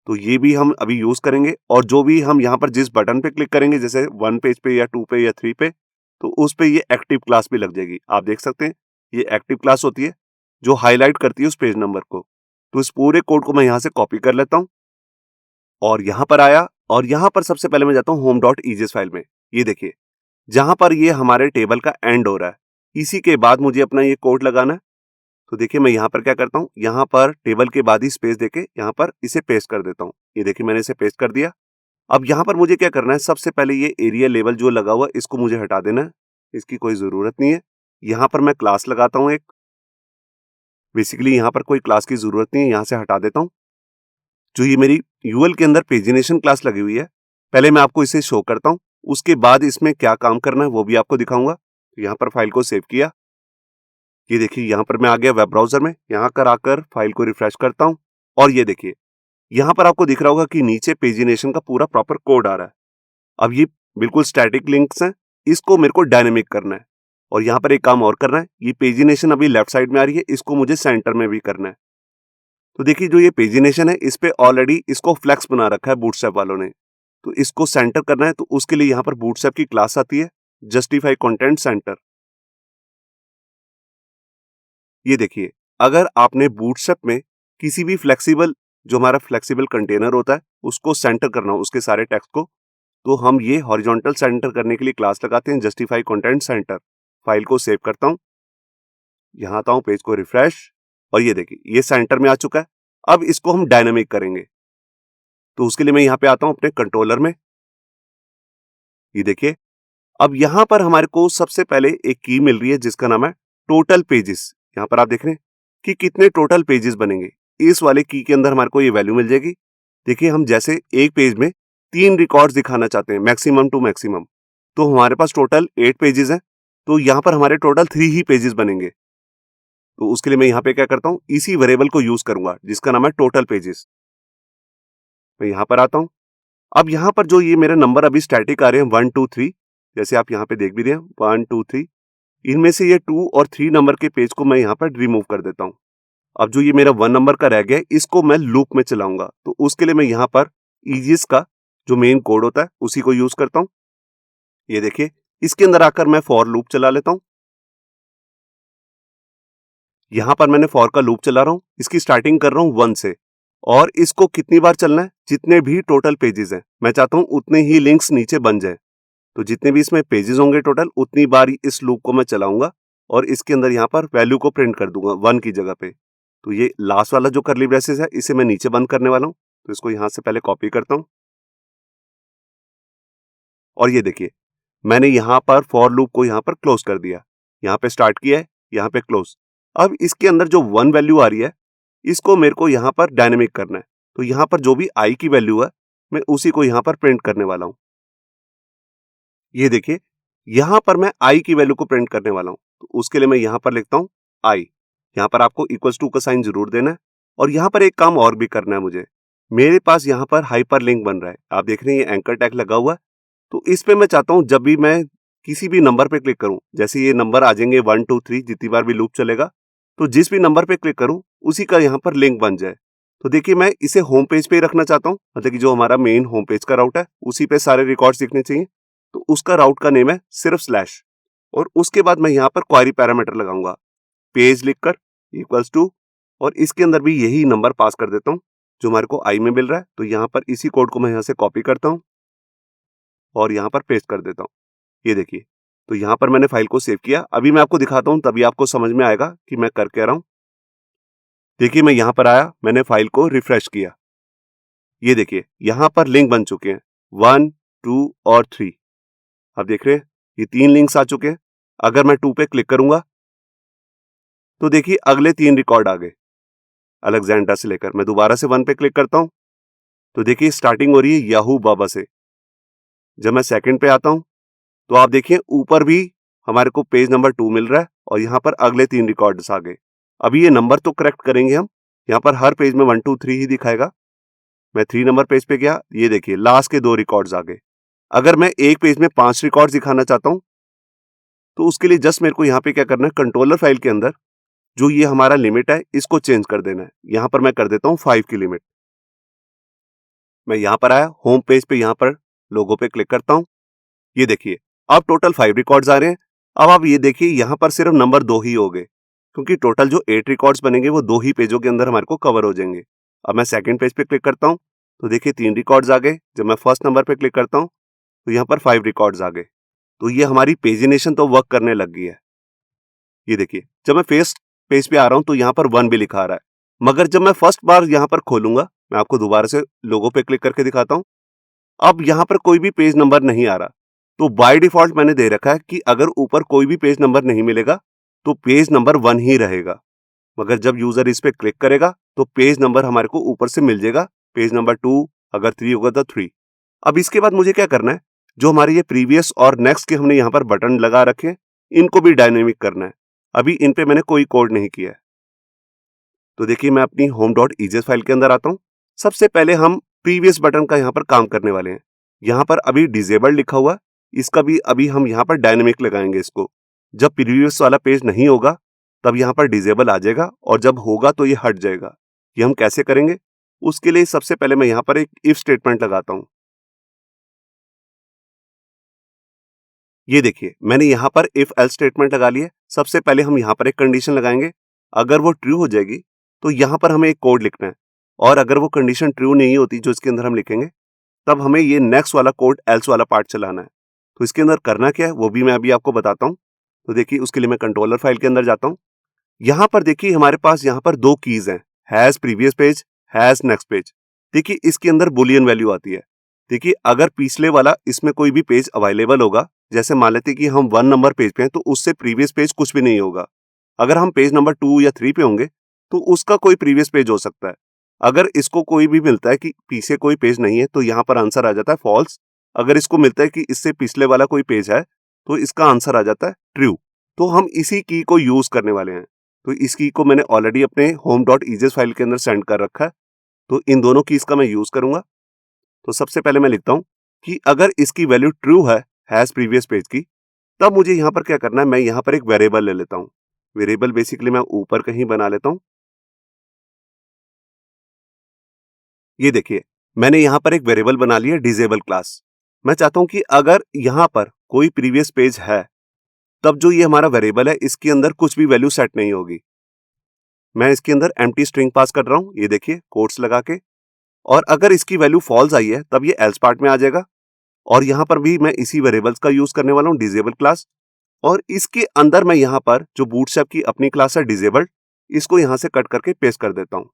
तो ये भी हम अभी यूज करेंगे। और जो भी हम यहाँ पर जिस बटन पे क्लिक करेंगे, जैसे 1 पेज पे या 2 पे या 3 पे, तो उस पे ये एक्टिव क्लास भी लग जाएगी। आप देख सकते हैं ये एक्टिव क्लास होती है जो हाईलाइट करती है उस पेज नंबर को। तो इस पूरे कोड को मैं यहाँ से कॉपी कर लेता हूँ और यहाँ पर आया, और यहाँ पर सबसे पहले मैं जाता हूँ home.egs फाइल में। ये देखिए जहां पर ये हमारे टेबल का एंड हो रहा है, इसी के बाद मुझे अपना ये कोड लगाना है। तो देखिए मैं यहाँ पर क्या करता हूँ, यहाँ पर टेबल के बाद ही स्पेस देके यहाँ पर इसे पेस्ट कर देता हूँ। ये देखिए मैंने इसे पेस्ट कर दिया। अब यहाँ पर मुझे क्या करना है, सबसे पहले ये एरिया लेबल जो लगा हुआ है इसको मुझे हटा देना है, इसकी कोई ज़रूरत नहीं है। यहाँ पर मैं क्लास लगाता हूँ एक, बेसिकली यहाँ पर कोई क्लास की ज़रूरत नहीं है, यहाँ से हटा देता हूँ। जो ये मेरी यूएल के अंदर पेजिनेशन क्लास लगी हुई है, पहले मैं आपको इसे शो करता हूँ, उसके बाद इसमें क्या काम करना है वो भी आपको दिखाऊंगा। यहाँ पर फाइल को सेव किया, ये देखिए यहाँ पर मैं आ गया वेब ब्राउजर में, यहाँ कर आकर फाइल को रिफ्रेश करता हूँ और ये देखिए यहाँ पर आपको दिख रहा होगा कि नीचे पेजिनेशन का पूरा प्रॉपर कोड आ रहा है। अब ये बिल्कुल स्टैटिक लिंक्स हैं, इसको मेरे को डायनेमिक करना है और यहाँ पर एक काम और करना है, ये पेजिनेशन अभी लेफ्ट साइड में आ रही है, इसको मुझे सेंटर में भी करना है। तो देखिए जो ये पेजिनेशन है इस पे ऑलरेडी इसको फ्लेक्स बना रखा है बूटस्ट्रैप वालों ने, तो इसको सेंटर करना है, तो उसके लिए यहाँ पर बूटस्ट्रैप की क्लास आती है जस्टिफाई कंटेंट सेंटर। ये देखिए अगर आपने बूटस्ट्रैप में किसी भी फ्लेक्सिबल, जो हमारा फ्लेक्सिबल कंटेनर होता है उसको सेंटर करना हो उसके सारे टेक्स्ट को, तो हम ये हॉरिजॉन्टल सेंटर करने के लिए क्लास लगाते हैं जस्टिफाई कंटेंट सेंटर। फाइल को सेव करता हूँ, यहाँ आता हूँ, पेज को रिफ्रेश और ये देखिए ये सेंटर में आ चुका है। अब इसको हम डायनामिक करेंगे, तो उसके लिए मैं यहाँ पे आता हूँ अपने कंट्रोलर में। ये देखिए अब यहाँ पर हमारे को सबसे पहले एक की मिल रही है जिसका नाम है टोटल पेजेस। यहाँ पर आप देख रहे हैं कि कितने टोटल पेजेस बनेंगे, इस वाले की के अंदर हमारे को ये वैल्यू मिल जाएगी। देखिए हम जैसे एक पेज में 3 रिकॉर्ड्स दिखाना चाहते हैं मैक्सिमम टू मैक्सिमम, तो हमारे पास टोटल 8 पेजेस हैं, तो यहाँ पर हमारे टोटल 3 ही पेजेस बनेंगे। तो उसके लिए मैं यहाँ पे क्या करता हूँ, इसी वेरिएबल को यूज करूंगा जिसका नाम है टोटल पेजेस। मैं यहाँ पर आता हूँ, अब यहाँ पर जो ये मेरे नंबर अभी स्टैटिक आ रहे हैं 1 2 3, जैसे आप यहाँ पे देख भी रहे हैं 1 2 3, इनमें से ये 2 और 3 नंबर के पेज को मैं यहाँ पर रिमूव कर देता हूँ। अब जो ये मेरा 1 नंबर का रह गया है इसको मैं लूप में चलाऊंगा, तो उसके लिए मैं यहाँ पर ईजिएस का जो मेन कोड होता है उसी को यूज करता हूँ। ये देखिए इसके अंदर आकर मैं फॉर लूप चला लेता हूँ। यहाँ पर मैंने फॉर का लूप चला रहा हूँ, इसकी स्टार्टिंग कर रहा हूँ 1 से, और इसको कितनी बार चलना है, जितने भी टोटल पेजेस हैं मैं चाहता हूँ उतने ही लिंक्स नीचे बन जाए, तो जितने भी इसमें पेजेस होंगे टोटल उतनी बार इस लूप को मैं चलाऊंगा और इसके अंदर यहाँ पर वैल्यू को प्रिंट कर दूंगा 1 की जगह पे। तो ये लास्ट वाला जो करली ब्रेसेस है इसे मैं नीचे बंद करने वाला हूँ, तो इसको यहाँ से पहले कॉपी करता हूँ और ये देखिए मैंने यहाँ पर फॉर लूप को यहाँ पर क्लोज कर दिया, यहाँ पे स्टार्ट किया है, यहाँ पे क्लोज। अब इसके अंदर जो 1 वैल्यू आ रही है इसको मेरे को यहाँ पर डायनेमिक करना है, तो यहाँ पर जो भी आई की वैल्यू है मैं उसी को यहाँ पर प्रिंट करने वाला हूँ। ये देखिए यहाँ पर मैं आई की वैल्यू को प्रिंट करने वाला हूँ, तो उसके लिए मैं यहाँ पर लिखता हूँ आई, यहाँ पर आपको इक्वल्स टू का साइन जरूर देना है और यहाँ पर एक काम और भी करना है मुझे। मेरे पास यहाँ पर हाइपर लिंक बन रहा है, आप देख रहे हैं ये एंकर टैग लगा हुआ है, तो इस पे मैं चाहता हूँ जब भी मैं किसी भी नंबर पे क्लिक करूँ, जैसे ये नंबर आ जाएंगे 1 2 3 जितनी बार भी लूप चलेगा, तो जिस भी नंबर पे क्लिक करूँ उसी का यहाँ पर लिंक बन जाए। तो देखिए मैं इसे होम पेज पे ही रखना चाहता हूँ, मतलब कि जो हमारा मेन होम पेज का राउट है उसी पे सारे रिकॉर्ड्स दिखने चाहिए, तो उसका राउट का नेम है सिर्फ स्लैश, और उसके बाद मैं यहाँ पर क्वेरी पैरामीटर लगाऊंगा पेज लिखकर इक्वल्स टू, और इसके अंदर भी यही नंबर पास कर देता हूँ जो हमारे को आई में मिल रहा है। तो यहाँ पर इसी कोड को मैं यहाँ से कॉपी करता हूँ और यहाँ पर पेस्ट कर देता हूँ। ये देखिए तो यहाँ पर मैंने फाइल को सेव किया, अभी मैं आपको दिखाता हूँ तभी आपको समझ में आएगा कि मैं कर क्या रहा हूँ। देखिए मैं यहाँ पर आया, मैंने फाइल को रिफ्रेश किया, ये देखिए यहाँ पर लिंक बन चुके हैं 1 2 और 3, आप देख रहे हैं ये 3 लिंक्स आ चुके हैं। अगर मैं 2 पे क्लिक करूंगा तो देखिए अगले 3 रिकॉर्ड आ गए अलेक्जेंडर से लेकर। मैं दोबारा से 1 पे क्लिक करता हूं तो देखिए स्टार्टिंग हो रही है याहू बाबा से। जब मैं सेकंड पे आता हूं तो आप देखिए ऊपर भी हमारे को पेज नंबर 2 मिल रहा है और यहाँ पर अगले 3 रिकॉर्ड्स आ गए। अभी ये नंबर तो करेक्ट करेंगे हम, यहाँ पर हर पेज में 1 2 3 ही दिखाएगा। मैं 3 नंबर पेज पे गया, ये देखिए लास्ट के 2 रिकॉर्ड्स आ गए। अगर मैं एक पेज में 5 रिकॉर्ड्स दिखाना चाहता हूं तो उसके लिए जस्ट मेरे को यहाँ पे क्या करना है, कंट्रोलर फाइल के अंदर जो ये हमारा लिमिट है इसको चेंज कर देना है। यहाँ पर मैं कर देता हूँ 5 की लिमिट। मैं यहाँ पर आया, होम पेज पे यहाँ पर लोगो पे क्लिक करता हूँ, ये देखिए अब टोटल 5 रिकॉर्ड्स आ रहे हैं। अब आप ये देखिए यहाँ पर सिर्फ नंबर 2 ही हो गए, क्योंकि टोटल जो 8 रिकॉर्ड्स बनेंगे वो 2 ही पेजों के अंदर हमारे को कवर हो जाएंगे। अब मैं सेकंड पेज पे क्लिक करता हूँ तो देखिए 3 रिकॉर्ड्स आ गए। जब मैं फर्स्ट नंबर पे क्लिक करता हूँ तो यहाँ पर 5 रिकॉर्ड्स आ गए। तो ये हमारी पेजिनेशन तो वर्क करने लग गई है। ये देखिए जब मैं पेज पे आ रहा हूँ तो यहाँ पर 1 भी लिखा आ रहा है, मगर जब मैं फर्स्ट बार यहाँ पर खोलूंगा, मैं आपको दोबारा से लोगो पे क्लिक करके दिखाता हूँ, अब यहाँ पर कोई भी पेज नंबर नहीं आ रहा। तो बाय डिफॉल्ट मैंने दे रखा है कि अगर ऊपर कोई भी पेज नंबर नहीं मिलेगा तो पेज नंबर 1 ही रहेगा, मगर जब यूजर इस पे क्लिक करेगा तो पेज नंबर हमारे को ऊपर से मिल जाएगा, पेज नंबर 2, अगर 3 होगा तो 3। अब इसके बाद मुझे क्या करना है, जो हमारे ये प्रीवियस और नेक्स्ट के हमने यहाँ पर बटन लगा रखे हैं, इनको भी डायनेमिक करना है। अभी इन पे मैंने कोई कोड नहीं किया है। तो देखिए मैं अपनी home.egs फाइल के अंदर आता हूँ। सबसे पहले हम प्रीवियस बटन का यहाँ पर काम करने वाले हैं। यहाँ पर अभी डिसेबल्ड लिखा हुआ है, इसका भी अभी हम यहाँ पर डायनेमिक लगाएंगे इसको। जब प्रीवियस वाला पेज नहीं होगा तब यहाँ पर डिसेबल आ जाएगा और जब होगा तो ये हट जाएगा। ये हम कैसे करेंगे, उसके लिए सबसे पहले मैं यहाँ पर एक इफ स्टेटमेंट लगाता हूँ। ये देखिए मैंने यहाँ पर इफ एल्स स्टेटमेंट लगा लिया है। सबसे पहले हम यहाँ पर एक कंडीशन लगाएंगे, अगर वो ट्रू हो जाएगी तो यहाँ पर हमें एक कोड लिखना है, और अगर वो कंडीशन ट्रू नहीं होती जो इसके अंदर हम लिखेंगे, तब हमें ये नेक्स्ट वाला कोड एल्स वाला पार्ट चलाना है। तो इसके अंदर करना क्या है वो भी मैं अभी आपको बताता हूँ। तो देखिए उसके लिए मैं कंट्रोलर फाइल के अंदर जाता हूँ। यहाँ पर देखिए हमारे पास यहाँ पर 2 कीज हैं, has previous page, has next page. देखिए इसके अंदर बुलियन वैल्यू आती है। देखिए अगर पिछले वाला इसमें कोई भी पेज अवेलेबल होगा, जैसे मान लेते कि हम 1 नंबर पेज पे हैं तो उससे प्रीवियस पेज कुछ भी नहीं होगा। अगर हम पेज नंबर 2 या 3 पे होंगे तो उसका कोई प्रीवियस पेज हो सकता है। अगर इसको कोई भी मिलता है कि पीछे कोई पेज नहीं है तो यहाँ पर आंसर आ जाता है फॉल्स। अगर इसको मिलता है कि इससे पिछले वाला कोई पेज है तो इसका आंसर आ जाता है ट्रू। तो हम इसी की को यूज करने वाले हैं। तो इस की को मैंने ऑलरेडी अपने home.egs फाइल के अंदर सेंड कर रखा है, तो इन दोनों कीज का मैं यूज करूंगा। तो सबसे पहले मैं लिखता हूं कि अगर इसकी वैल्यू ट्रू है हैज प्रीवियस पेज की, तब मुझे यहां पर क्या करना है, मैं यहां पर एक वेरिएबल ले लेता हूं। वेरिएबल बेसिकली मैं ऊपर कहीं बना लेता हूं। ये देखिए मैंने यहां पर एक वेरिएबल बना लिया डिसेबल क्लास। मैं चाहता हूं कि अगर यहां पर कोई प्रीवियस पेज है तब जो ये हमारा वेरिएबल है इसके अंदर कुछ भी वैल्यू सेट नहीं होगी। मैं इसके अंदर एम्प्टी स्ट्रिंग पास कर रहा हूं, ये देखिए कोट्स लगा के, और अगर इसकी वैल्यू फॉल्स आई है तब ये एल्स पार्ट में आ जाएगा। और यहां पर भी मैं इसी वेरिएबल्स का यूज करने वाला हूं, डिसेबल क्लास। और इसके अंदर मैं यहां पर जो बूटस्ट्रैप की अपनी क्लास है डिसेबल्ड, इसको यहां से कट करके पेस्ट कर देता हूं।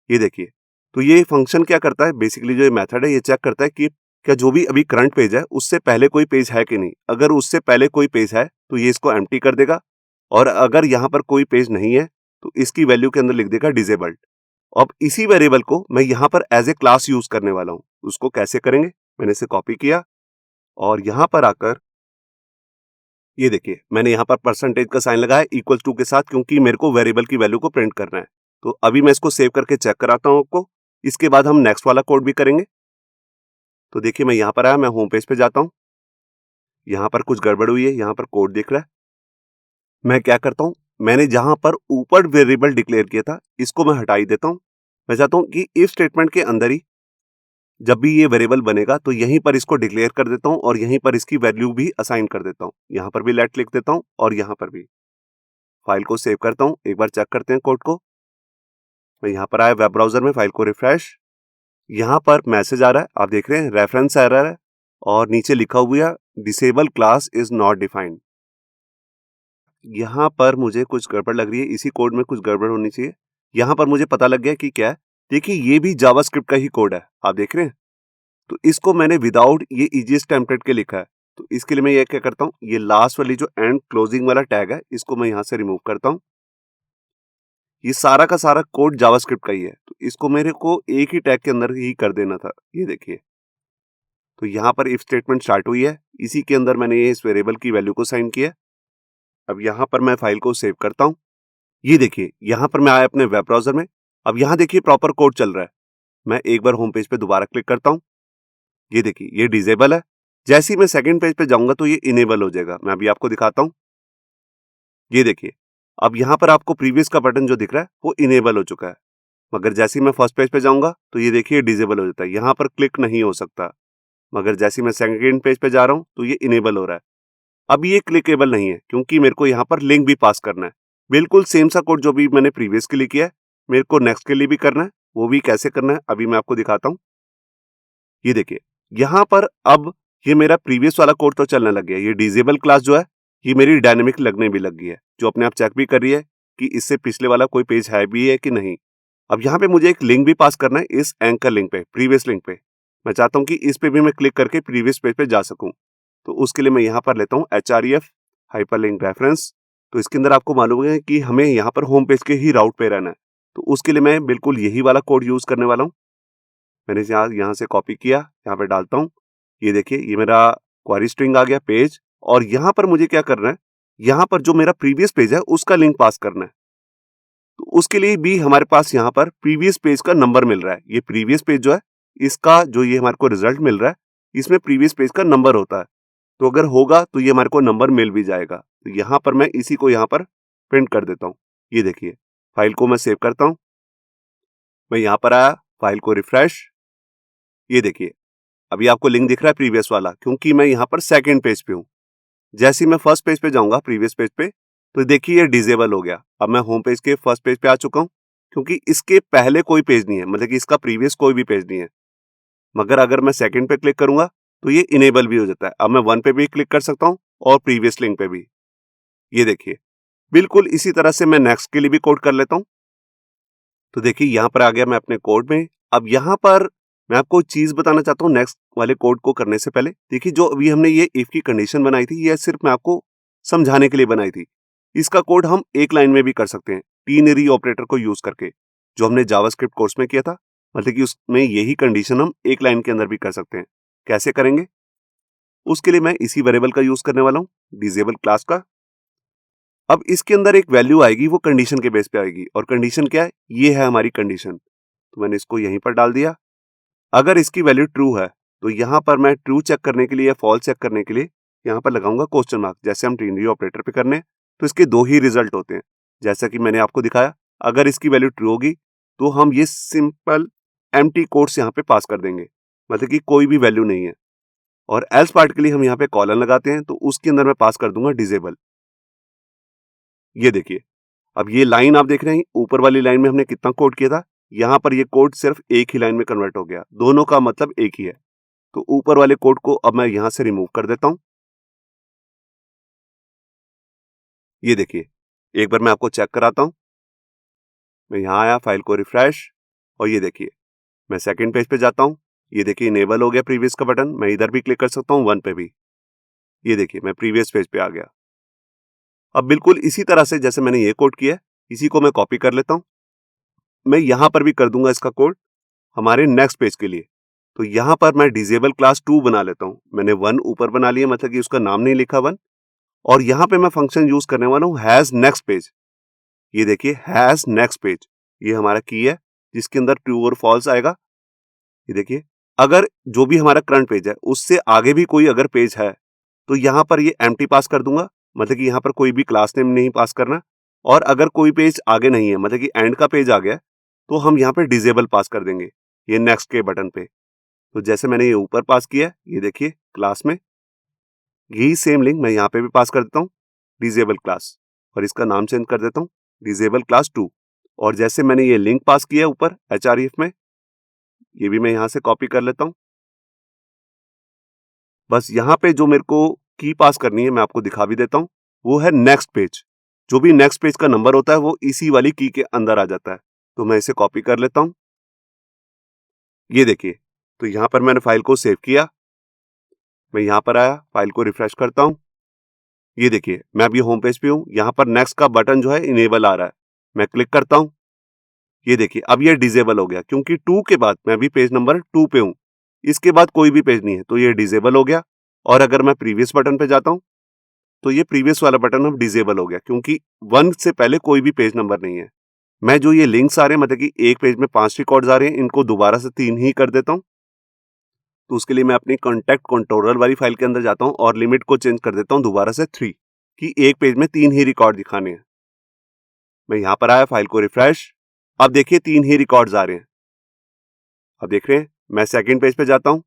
ये देखिए तो ये फंक्शन क्या करता है, बेसिकली जो ये मेथड है ये चेक करता है कि क्या जो भी अभी करंट पेज है उससे पहले कोई पेज है कि नहीं। अगर उससे पहले कोई पेज है तो ये इसको एम्प्टी कर देगा, और अगर यहाँ पर कोई पेज नहीं है तो इसकी वैल्यू के अंदर लिख देगा डिसेबल्ड। अब इसी वेरिएबल को मैं यहाँ पर एज ए क्लास यूज करने वाला हूँ। उसको कैसे करेंगे, मैंने इसे कॉपी किया और यहाँ पर आकर ये देखिए मैंने यहाँ पर परसेंटेज का साइन लगाया इक्वल टू के साथ, क्योंकि मेरे को वेरिएबल की वैल्यू को प्रिंट करना है। तो अभी मैं इसको सेव करके चेक कराता हूँ आपको। इसके बाद हम नेक्स्ट वाला कोड भी करेंगे। तो देखिए मैं यहाँ पर आया, मैं होम पेज पे जाता हूँ। यहाँ पर कुछ गड़बड़ हुई है, यहाँ पर कोड दिख रहा है। मैं क्या करता हूँ, मैंने जहाँ पर ऊपर वेरिएबल डिक्लेयर किया था इसको मैं हटा ही देता हूँ। मैं चाहता हूँ कि इफ स्टेटमेंट के अंदर ही जब भी ये वेरिएबल बनेगा तो यहीं पर इसको डिक्लेयर कर देता हूँ और यहीं पर इसकी वैल्यू भी असाइन कर देता हूँ। यहाँ पर भी लेट लिख देता हूँ और यहाँ पर भी। फाइल को सेव करता हूँ, एक बार चेक करते हैं कोड को। मैं यहाँ पर आया वेब ब्राउजर में, फाइल को रिफ्रेश। यहाँ पर मैसेज आ रहा है, आप देख रहे हैं रेफरेंस एरर है, और नीचे लिखा हुआ है disable class is not defined. यहाँ पर मुझे कुछ गड़बड़ लग रही है, इसी कोड में कुछ गड़बड़ होनी चाहिए। यहाँ पर मुझे पता लग गया कि क्या है। देखिए ये भी जावास्क्रिप्ट का ही कोड है, आप देख रहे हैं। तो इसको मैंने विदाउट ये ईजीएस टेम्पलेट के लिखा है। तो इसके लिए मैं ये क्या करता हूँ, ये लास्ट वाली जो एंड क्लोजिंग वाला टैग है इसको मैं यहाँ से रिमूव करता हूँ। ये सारा का सारा कोड जावास्क्रिप्ट का ही है, तो इसको मेरे को एक ही टैग के अंदर ही कर देना था। ये देखिए तो यहाँ पर इफ स्टेटमेंट स्टार्ट हुई है, इसी के अंदर मैंने ये इस वेरिएबल की वैल्यू को साइन किया। अब यहाँ पर मैं फाइल को सेव करता हूँ। ये देखिए यहाँ पर मैं आया अपने वेब ब्राउजर में। अब यहाँ देखिए प्रॉपर कोड चल रहा है। मैं एक बार होम पेज पे दोबारा क्लिक करता हूँ। ये देखिए ये डिसेबल है। जैसे ही मैं सेकंड पेज पे जाऊंगा तो ये इनेबल हो जाएगा। मैं अभी आपको दिखाता हूँ। ये देखिए अब यहाँ पर आपको प्रीवियस का बटन जो दिख रहा है वो इनेबल हो चुका है, मगर जैसे ही मैं फर्स्ट पेज पे जाऊंगा तो ये देखिए डिसेबल हो जाता है। यहाँ पर क्लिक नहीं हो सकता, मगर जैसे ही मैं सेकंड पेज पे जा रहा हूँ तो ये इनेबल हो रहा है। अब ये क्लिकेबल नहीं है क्योंकि मेरे को यहाँ पर लिंक भी पास करना है। बिल्कुल सेम सा कोड जो भी मैंने प्रीवियस के लिए किया है मेरे को नेक्स्ट के लिए भी करना है। वो भी कैसे करना है अभी मैं आपको दिखाता हूँ। ये देखिए यहाँ पर अब ये मेरा प्रीवियस वाला कोड तो चलने लग गया। ये डिसेबल क्लास जो है ये मेरी डायनेमिक लगने भी लग गई है, जो अपने आप चेक भी कर रही है कि इससे पिछले वाला कोई पेज है भी है कि नहीं। अब यहाँ पे मुझे एक लिंक भी पास करना है इस एंकर लिंक पे, प्रीवियस लिंक पे। मैं चाहता हूँ कि इस पे भी मैं क्लिक करके प्रीवियस पेज पे जा सकूँ। तो उसके लिए मैं यहाँ पर लेता हूँ href हाइपरलिंक रेफरेंस। तो इसके अंदर आपको मालूम है कि हमें यहाँ पर होम पेज के ही राउट पे रहना है। तो उसके लिए मैं बिल्कुल यही वाला कोड यूज़ करने वाला हूँ। मैंने यहाँ से कॉपी किया, यहाँ पे डालता हूँ। ये देखिए, ये मेरा क्वेरी स्ट्रिंग आ गया पेज, और यहाँ पर मुझे क्या करना है, यहाँ पर जो मेरा प्रीवियस पेज है उसका लिंक पास करना है। तो उसके लिए भी हमारे पास यहाँ पर प्रीवियस पेज का नंबर मिल रहा है। ये प्रीवियस पेज जो है, इसका जो ये हमारे को रिजल्ट मिल रहा है, इसमें प्रीवियस पेज का नंबर होता है। तो अगर होगा तो ये हमारे को नंबर मिल भी जाएगा। तो यहाँ पर मैं इसी को यहाँ पर प्रिंट कर देता हूँ। ये देखिए, फाइल को मैं सेव करता हूँ। मैं यहाँ पर आया, फाइल को रिफ्रेश। ये देखिए, अभी आपको लिंक दिख रहा है प्रीवियस वाला, क्योंकि मैं यहाँ पर सेकंड पेज पे हूँ। जैसे ही मैं फर्स्ट पेज पे जाऊंगा, प्रीवियस पेज पे, तो देखिए ये डिसेबल हो गया। अब मैं होम पेज के फर्स्ट पेज पे आ चुका हूँ, क्योंकि इसके पहले कोई पेज नहीं है, मतलब कि इसका प्रीवियस कोई भी पेज नहीं है। मगर अगर मैं सेकंड पे क्लिक करूंगा तो ये इनेबल भी हो जाता है। अब मैं 1 पे भी क्लिक कर सकता हूँ और प्रीवियस लिंक पे भी। ये देखिए, बिल्कुल इसी तरह से मैं नेक्स्ट के लिए भी कोड कर लेता हूँ। तो देखिए, यहाँ पर आ गया मैं अपने कोड में। अब यहाँ पर मैं आपको चीज बताना चाहता हूँ नेक्स्ट वाले कोड को करने से पहले। देखिए, जो अभी हमने ये इफ की कंडीशन बनाई थी, ये सिर्फ मैं आपको समझाने के लिए बनाई थी। इसका कोड हम एक लाइन में भी कर सकते हैं, टीनरी ऑपरेटर को यूज करके, जो हमने जावास्क्रिप्ट कोर्स में किया था। मतलब कि उसमें यही कंडीशन हम एक लाइन के अंदर भी कर सकते हैं। कैसे करेंगे? उसके लिए मैं इसी वेरिएबल का यूज करने वाला हूँ, डिसेबल क्लास का। अब इसके अंदर एक वैल्यू आएगी, वो कंडीशन के बेस पे आएगी, और कंडीशन क्या है? ये है हमारी कंडीशन। तो मैंने इसको यहीं पर डाल दिया। अगर इसकी वैल्यू ट्रू है तो यहाँ पर मैं ट्रू चेक करने के लिए या फॉल्स चेक करने के लिए यहाँ पर लगाऊंगा क्वेश्चन मार्क, जैसे हम टीनरी ऑपरेटर पे करने। तो इसके दो ही रिजल्ट होते हैं, जैसा कि मैंने आपको दिखाया। अगर इसकी वैल्यू ट्रू होगी तो हम ये सिंपल एम्प्टी कोट्स यहाँ पे पास कर देंगे, मतलब कि कोई भी वैल्यू नहीं है। और एल्स पार्ट के लिए हम यहाँ पे कॉलन लगाते हैं, तो उसके अंदर मैं पास कर दूंगा डिसेबल। ये देखिए, अब ये लाइन आप देख रहे हैं, ऊपर वाली लाइन में हमने कितना कोड किया था, यहाँ पर ये कोड सिर्फ एक ही लाइन में कन्वर्ट हो गया। दोनों का मतलब एक ही है। तो ऊपर वाले कोड को अब मैं यहां से रिमूव कर देता हूं। ये देखिए, एक बार मैं आपको चेक कराता हूं। मैं यहां आया, फाइल को रिफ्रेश, और ये देखिए मैं सेकंड पेज पे जाता हूं। ये देखिए, इनेबल हो गया प्रीवियस का बटन। मैं इधर भी क्लिक कर सकता हूं, 1 पे भी। ये देखिए, मैं प्रीवियस पेज पे आ गया। अब बिल्कुल इसी तरह से जैसे मैंने ये कोड किया है, इसी को मैं कॉपी कर लेता हूं। मैं यहां पर भी कर दूंगा इसका कोड हमारे नेक्स्ट पेज के लिए। तो यहां पर मैं डिसेबल क्लास 2 बना लेता हूं। मैंने 1 ऊपर बना लिया, मतलब कि उसका नाम नहीं लिखा 1। और यहां पे मैं फंक्शन यूज करने वाला हूं हैज नेक्स्ट पेज। ये देखिए, हैज नेक्स्ट पेज, ये हमारा की है जिसके अंदर ट्रू और फॉल्स आएगा। ये देखिए, अगर जो भी हमारा करंट पेज है उससे आगे भी कोई अगर पेज है तो यहाँ पर ये एम्प्टी पास कर दूंगा, मतलब कि यहाँ पर कोई भी क्लास नेम नहीं पास करना। और अगर कोई पेज आगे नहीं है, मतलब कि एंड का पेज आ गया, तो हम यहाँ पे डिसेबल पास कर देंगे ये नेक्स्ट के बटन पे। तो जैसे मैंने ये ऊपर पास किया है, ये देखिए क्लास में, यही सेम लिंक मैं यहाँ पे भी पास कर देता हूँ, डिसेबल क्लास, और इसका नाम चेंज कर देता हूँ डिसेबल क्लास 2। और जैसे मैंने ये लिंक पास किया है ऊपर href में, ये भी मैं यहाँ से कॉपी कर लेता हूँ। बस यहाँ पे जो मेरे को की पास करनी है मैं आपको दिखा भी देता हूँ, वो है नेक्स्ट पेज। जो भी नेक्स्ट पेज का नंबर होता है वो इसी वाली की के अंदर आ जाता है। तो मैं इसे कॉपी कर लेता हूँ। ये देखिए, तो यहाँ पर मैंने फाइल को सेव किया। मैं यहाँ पर आया, फाइल को रिफ्रेश करता हूँ। ये देखिए, मैं अभी होम पेज पे हूँ। यहाँ पर नेक्स्ट का बटन जो है इनेबल आ रहा है। मैं क्लिक करता हूँ। ये देखिए, अब ये डिसेबल हो गया, क्योंकि 2 के बाद मैं अभी पेज नंबर 2 पे हूँ। इसके बाद कोई भी पेज नहीं है, तो ये डिसेबल हो गया। और अगर मैं प्रीवियस बटन पे जाता हूँ तो ये प्रीवियस वाला बटन अब डिसेबल हो गया, क्योंकि 1 से पहले कोई भी पेज नंबर नहीं है। मैं जो ये लिंक्स आ रहे हैं, मतलब कि एक पेज में 5 रिकॉर्ड्स आ रहे हैं, इनको दोबारा से 3 ही कर देता हूँ। तो उसके लिए मैं अपनी कॉन्टैक्ट कंट्रोलर वाली फाइल के अंदर जाता हूँ और लिमिट को चेंज कर देता हूँ दोबारा से 3, कि एक पेज में 3 ही रिकॉर्ड दिखाने हैं। मैं यहाँ पर आया, फाइल को रिफ्रेश। अब देखिए 3 ही रिकॉर्ड्स आ रहे हैं। अब देख रहे हैं, मैं सेकंड पेज पे जाता हूँ।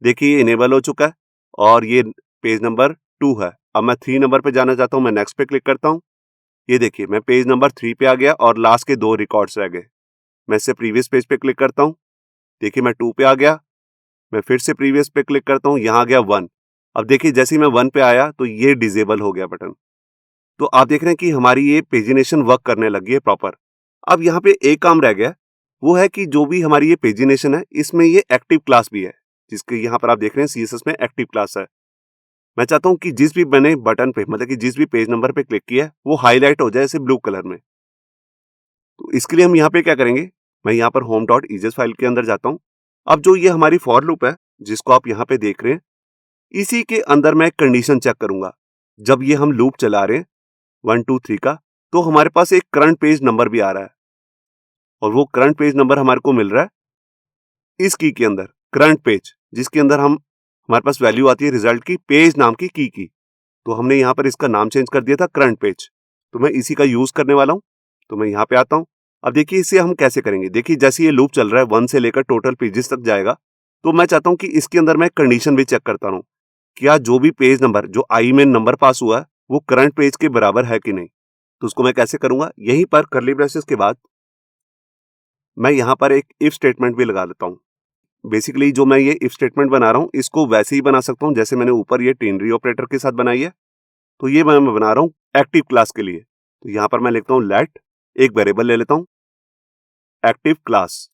देखिए, ये इनेबल हो चुका है और ये पेज नंबर 2 है। अब मैं 3 नंबर पे जाना चाहता हूँ। मैं नेक्स्ट पे क्लिक करता हूँ। ये देखिए, मैं पेज नंबर 3 पे आ गया और लास्ट के 2 रिकॉर्ड्स रह गए। मैं इससे प्रीवियस पेज पे क्लिक करता हूँ। देखिए, मैं 2 पे आ गया। मैं फिर से प्रीवियस पे क्लिक करता हूँ, यहाँ आ गया 1। अब देखिए, जैसे ही मैं 1 पे आया तो ये डिसेबल हो गया बटन। तो आप देख रहे हैं कि हमारी ये पेजिनेशन वर्क करने लगी है प्रॉपर। अब यहाँ पे एक काम रह गया, वो है कि जो भी हमारी ये पेजिनेशन है, इसमें ये एक्टिव क्लास भी है, जिसके यहाँ पर आप देख रहे हैं सीएसएस में एक्टिव क्लास है। मैं चाहता हूँ कि जिस भी मैंने बटन पे मतलब कि जिस भी पेज नंबर पे क्लिक किया है, वो हाईलाइट हो जाए ऐसे ब्लू कलर में। तो इसके लिए हम यहाँ पे क्या करेंगे, मैं यहाँ पर home.ejas फाइल के अंदर जाता हूँ। अब जो ये हमारी फॉर लूप है, जिसको आप यहाँ पे देख रहे हैं, इसी के अंदर मैं कंडीशन चेक करूंगा। जब ये हम लूप चला रहे हैं 1 2 3 का, तो हमारे पास एक करंट पेज नंबर भी आ रहा है और वो करंट पेज नंबर हमारे को मिल रहा है इस की के अंदर, करंट पेज, जिसके अंदर हमारे पास वैल्यू आती है रिजल्ट की पेज नाम की की। तो हमने यहाँ पर इसका नाम चेंज कर दिया था करंट पेज, तो मैं इसी का यूज करने वाला हूँ। तो मैं यहाँ पे आता हूँ। अब देखिए इसे हम कैसे करेंगे, देखिए जैसे ये लूप चल रहा है 1 से लेकर टोटल पेजेस तक जाएगा, तो मैं चाहता हूँ कि इसके अंदर मैं कंडीशन भी चेक करता रहूँ, क्या जो भी पेज नंबर जो आई में नंबर पास हुआ है वो करंट पेज के बराबर है कि नहीं। तो उसको मैं कैसे करूंगा, यहीं पर कर्ली ब्रेसेस के बाद मैं यहाँ पर एक इफ स्टेटमेंट भी लगा देता हूँ। बेसिकली जो मैं ये इफ स्टेटमेंट बना रहा हूँ, इसको वैसे ही बना सकता हूँ जैसे मैंने ऊपर ये टेनरी ऑपरेटर के साथ बनाई है। तो ये मैं बना रहा हूँ एक्टिव क्लास के लिए। तो यहाँ पर मैं लिखता हूँ लेट, एक वेरिएबल ले लेता हूँ एक्टिव क्लास,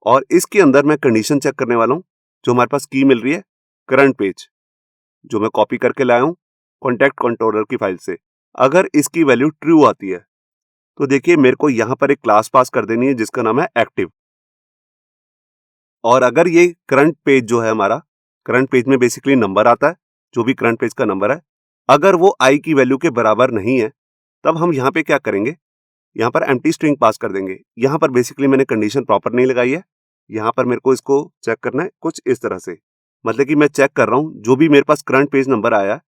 और इसके अंदर मैं कंडीशन चेक करने वाला हूँ। जो हमारे पास की मिल रही है करंट पेज, जो मैं कॉपी करके लाया हूँ कॉन्टैक्ट कंट्रोलर की फाइल से, अगर इसकी वैल्यू ट्रू आती है तो देखिए मेरे को यहाँ पर एक क्लास पास कर देनी है जिसका नाम है एक्टिव। और अगर ये करंट पेज जो है हमारा, करंट पेज में बेसिकली नंबर आता है, जो भी करंट पेज का नंबर है, अगर वो आई की वैल्यू के बराबर नहीं है, तब हम यहाँ पे क्या करेंगे, यहाँ पर एम्प्टी स्ट्रिंग पास कर देंगे। यहाँ पर बेसिकली मैंने कंडीशन प्रॉपर नहीं लगाई है, यहाँ पर मेरे को इसको चेक करना है कुछ इस तरह से, मतलब कि मैं चेक कर रहा हूँ जो भी मेरे पास करंट पेज नंबर आया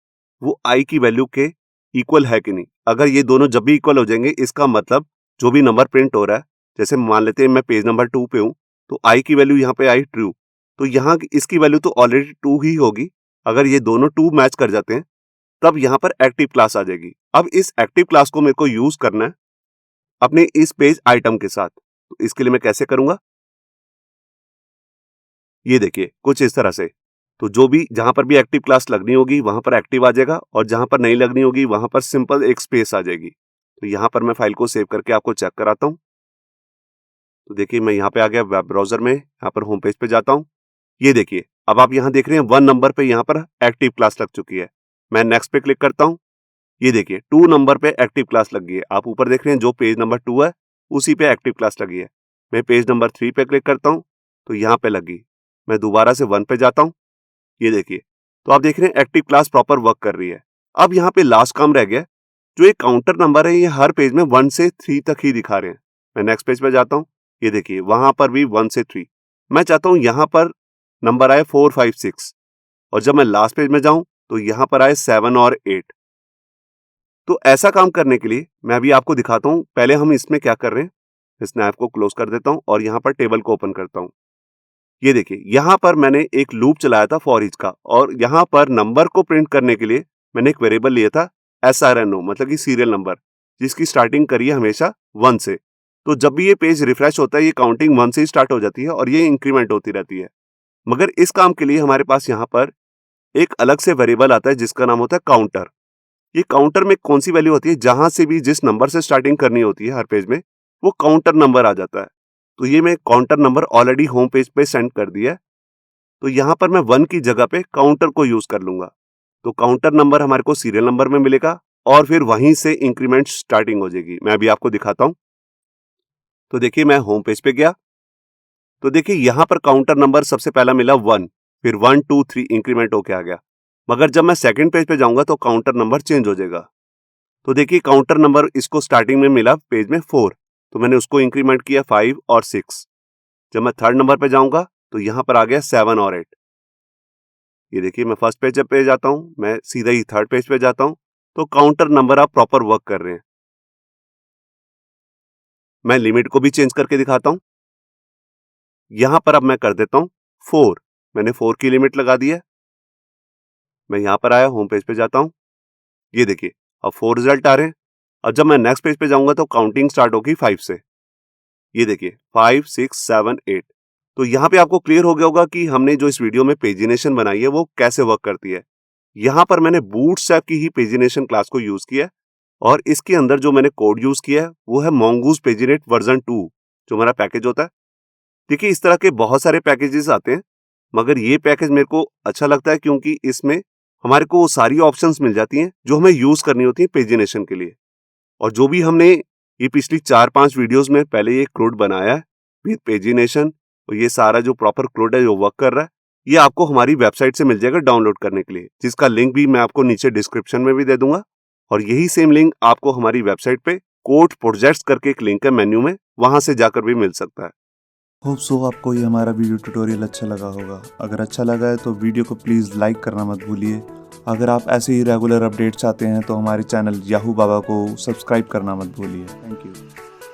वो आई की वैल्यू के इक्वल है कि नहीं। अगर ये दोनों जब भी इक्वल हो जाएंगे, इसका मतलब जो भी नंबर प्रिंट हो रहा है, जैसे मान लेते हैं मैं पेज नंबर 2 पे हूँ, तो आई की वैल्यू यहाँ पे आई ट्रू, तो यहाँ इसकी वैल्यू तो ऑलरेडी 2 ही होगी। अगर ये दोनों 2 मैच कर जाते हैं तब यहाँ पर एक्टिव क्लास आ जाएगी। अब इस एक्टिव क्लास को मेरे को यूज करना है अपने इस पेज आइटम के साथ। तो इसके लिए मैं कैसे करूंगा, ये देखिए कुछ इस तरह से। तो जो भी जहां पर भी एक्टिव क्लास लगनी होगी वहां पर एक्टिव आ जाएगा, और जहां पर नहीं लगनी होगी वहां पर सिंपल एक स्पेस आ जाएगी। तो यहाँ पर मैं फाइल को सेव करके आपको चेक कराता हूँ। तो देखिए मैं यहाँ पे आ गया वेब ब्राउजर में, यहाँ पर होम पेज पे जाता हूँ। ये देखिए अब आप यहाँ देख रहे हैं 1 नंबर पे यहाँ पर एक्टिव क्लास लग चुकी है। मैं नेक्स्ट पे क्लिक करता हूँ, ये देखिए 2 नंबर पे एक्टिव क्लास लग गई है। आप ऊपर देख रहे हैं जो पेज नंबर 2 है उसी पे एक्टिव क्लास लगी है। मैं पेज नंबर 3 पे क्लिक करता हूँ तो यहाँ पे लगी। मैं दोबारा से 1 पे जाता हूँ, ये देखिए, तो आप देख रहे हैं एक्टिव क्लास प्रॉपर वर्क कर रही है। अब यहाँ पे लास्ट काम रह गया, जो एक काउंटर नंबर है ये हर पेज में 1 से 3 तक ही दिखा रहे हैं। मैं नेक्स्ट पेज पे जाता हूँ, ये देखिए वहां पर भी 1 से 3। मैं चाहता हूँ यहाँ पर नंबर आए 4 5 6, और जब मैं लास्ट पेज में जाऊं तो यहाँ पर आए 7 और 8। तो ऐसा काम करने के लिए मैं अभी आपको दिखाता हूँ। पहले हम इसमें क्या कर रहे हैं, स्नैप को क्लोज कर देता हूँ और यहाँ पर टेबल को ओपन करता हूँ। ये देखिए यहाँ पर मैंने एक लूप चलाया था फॉर ईच का, और यहाँ पर नंबर को प्रिंट करने के लिए मैंने एक वेरिएबल लिया था SRNO, मतलब कि सीरियल नंबर, जिसकी स्टार्टिंग करी है हमेशा 1 से। तो जब भी ये पेज रिफ्रेश होता है ये काउंटिंग 1 से ही स्टार्ट हो जाती है और ये इंक्रीमेंट होती रहती है। मगर इस काम के लिए हमारे पास यहाँ पर एक अलग से वेरिएबल आता है जिसका नाम होता है काउंटर। ये काउंटर में कौन सी वैल्यू होती है, जहां से भी जिस नंबर से स्टार्टिंग करनी होती है हर पेज में, वो काउंटर नंबर आ जाता है। तो ये मैं counter number already home page पे सेंड कर दिया है, तो यहाँ पर मैं 1 की जगह पे काउंटर को यूज कर लूंगा। तो काउंटर नंबर हमारे को सीरियल नंबर में मिलेगा और फिर वहीं से इंक्रीमेंट स्टार्टिंग हो जाएगी। मैं अभी आपको दिखाता हूँ। तो देखिए मैं होम पेज पे गया, तो देखिए यहाँ पर काउंटर नंबर सबसे पहला मिला 1, फिर 1 2 3 इंक्रीमेंट होके आ गया। मगर जब मैं सेकंड पेज पे जाऊंगा तो काउंटर नंबर चेंज हो जाएगा। तो देखिए काउंटर नंबर इसको स्टार्टिंग में मिला पेज में 4, तो मैंने उसको इंक्रीमेंट किया 5 और 6। जब मैं थर्ड नंबर पे जाऊंगा तो यहाँ पर आ गया 7 और 8। ये देखिए मैं फर्स्ट पेज पे जाता हूँ, मैं सीधा ही थर्ड पेज पे जाता हूँ, तो काउंटर नंबर आप प्रॉपर वर्क कर रहे हैं। मैं लिमिट को भी चेंज करके दिखाता हूँ। यहाँ पर अब मैं कर देता हूँ 4, मैंने 4 की लिमिट लगा दी है। मैं यहाँ पर आया, होम पेज पे जाता हूँ, ये देखिए अब 4 रिजल्ट आ रहे हैं। और जब मैं नेक्स्ट पेज पे जाऊंगा तो काउंटिंग स्टार्ट होगी 5 से। ये देखिए 5 6 7 8। तो यहाँ पे आपको क्लियर हो गया होगा कि हमने जो इस वीडियो में पेजिनेशन बनाई है वो कैसे वर्क करती है। यहाँ पर मैंने बूटस्ट्रैप की ही पेजिनेशन क्लास को यूज किया है और इसके अंदर जो मैंने कोड यूज किया है वो है Mongoose PageNet वर्जन 2 जो हमारा पैकेज होता है। देखिए इस तरह के बहुत सारे पैकेजेस आते हैं, मगर ये पैकेज मेरे को अच्छा लगता है क्योंकि इसमें हमारे को वो सारी ऑप्शंस मिल जाती हैं जो हमें यूज करनी होती है पेजिनेशन के लिए। और जो भी हमने ये पिछली 4-5 वीडियोस में पहले ये क्रोड बनाया है विद पेजिनेशन, और ये सारा जो प्रॉपर क्रोड है जो वर्क कर रहा है, ये आपको हमारी वेबसाइट से मिल जाएगा डाउनलोड करने के लिए, जिसका लिंक भी मैं आपको नीचे डिस्क्रिप्शन में भी दे दूंगा। और यही सेम लिंक आपको हमारी वेबसाइट पे कोड प्रोजेक्ट्स करके एक लिंक है मेन्यू में, वहां से जाकर भी मिल सकता है। होप सो आपको ये हमारा वीडियो ट्यूटोरियल अच्छा लगा होगा। अगर अच्छा लगा है तो वीडियो को प्लीज़ लाइक करना मत भूलिए। अगर आप ऐसे ही रेगुलर अपडेट चाहते हैं तो हमारे चैनल याहू बाबा को सब्सक्राइब करना मत भूलिए। Thank you.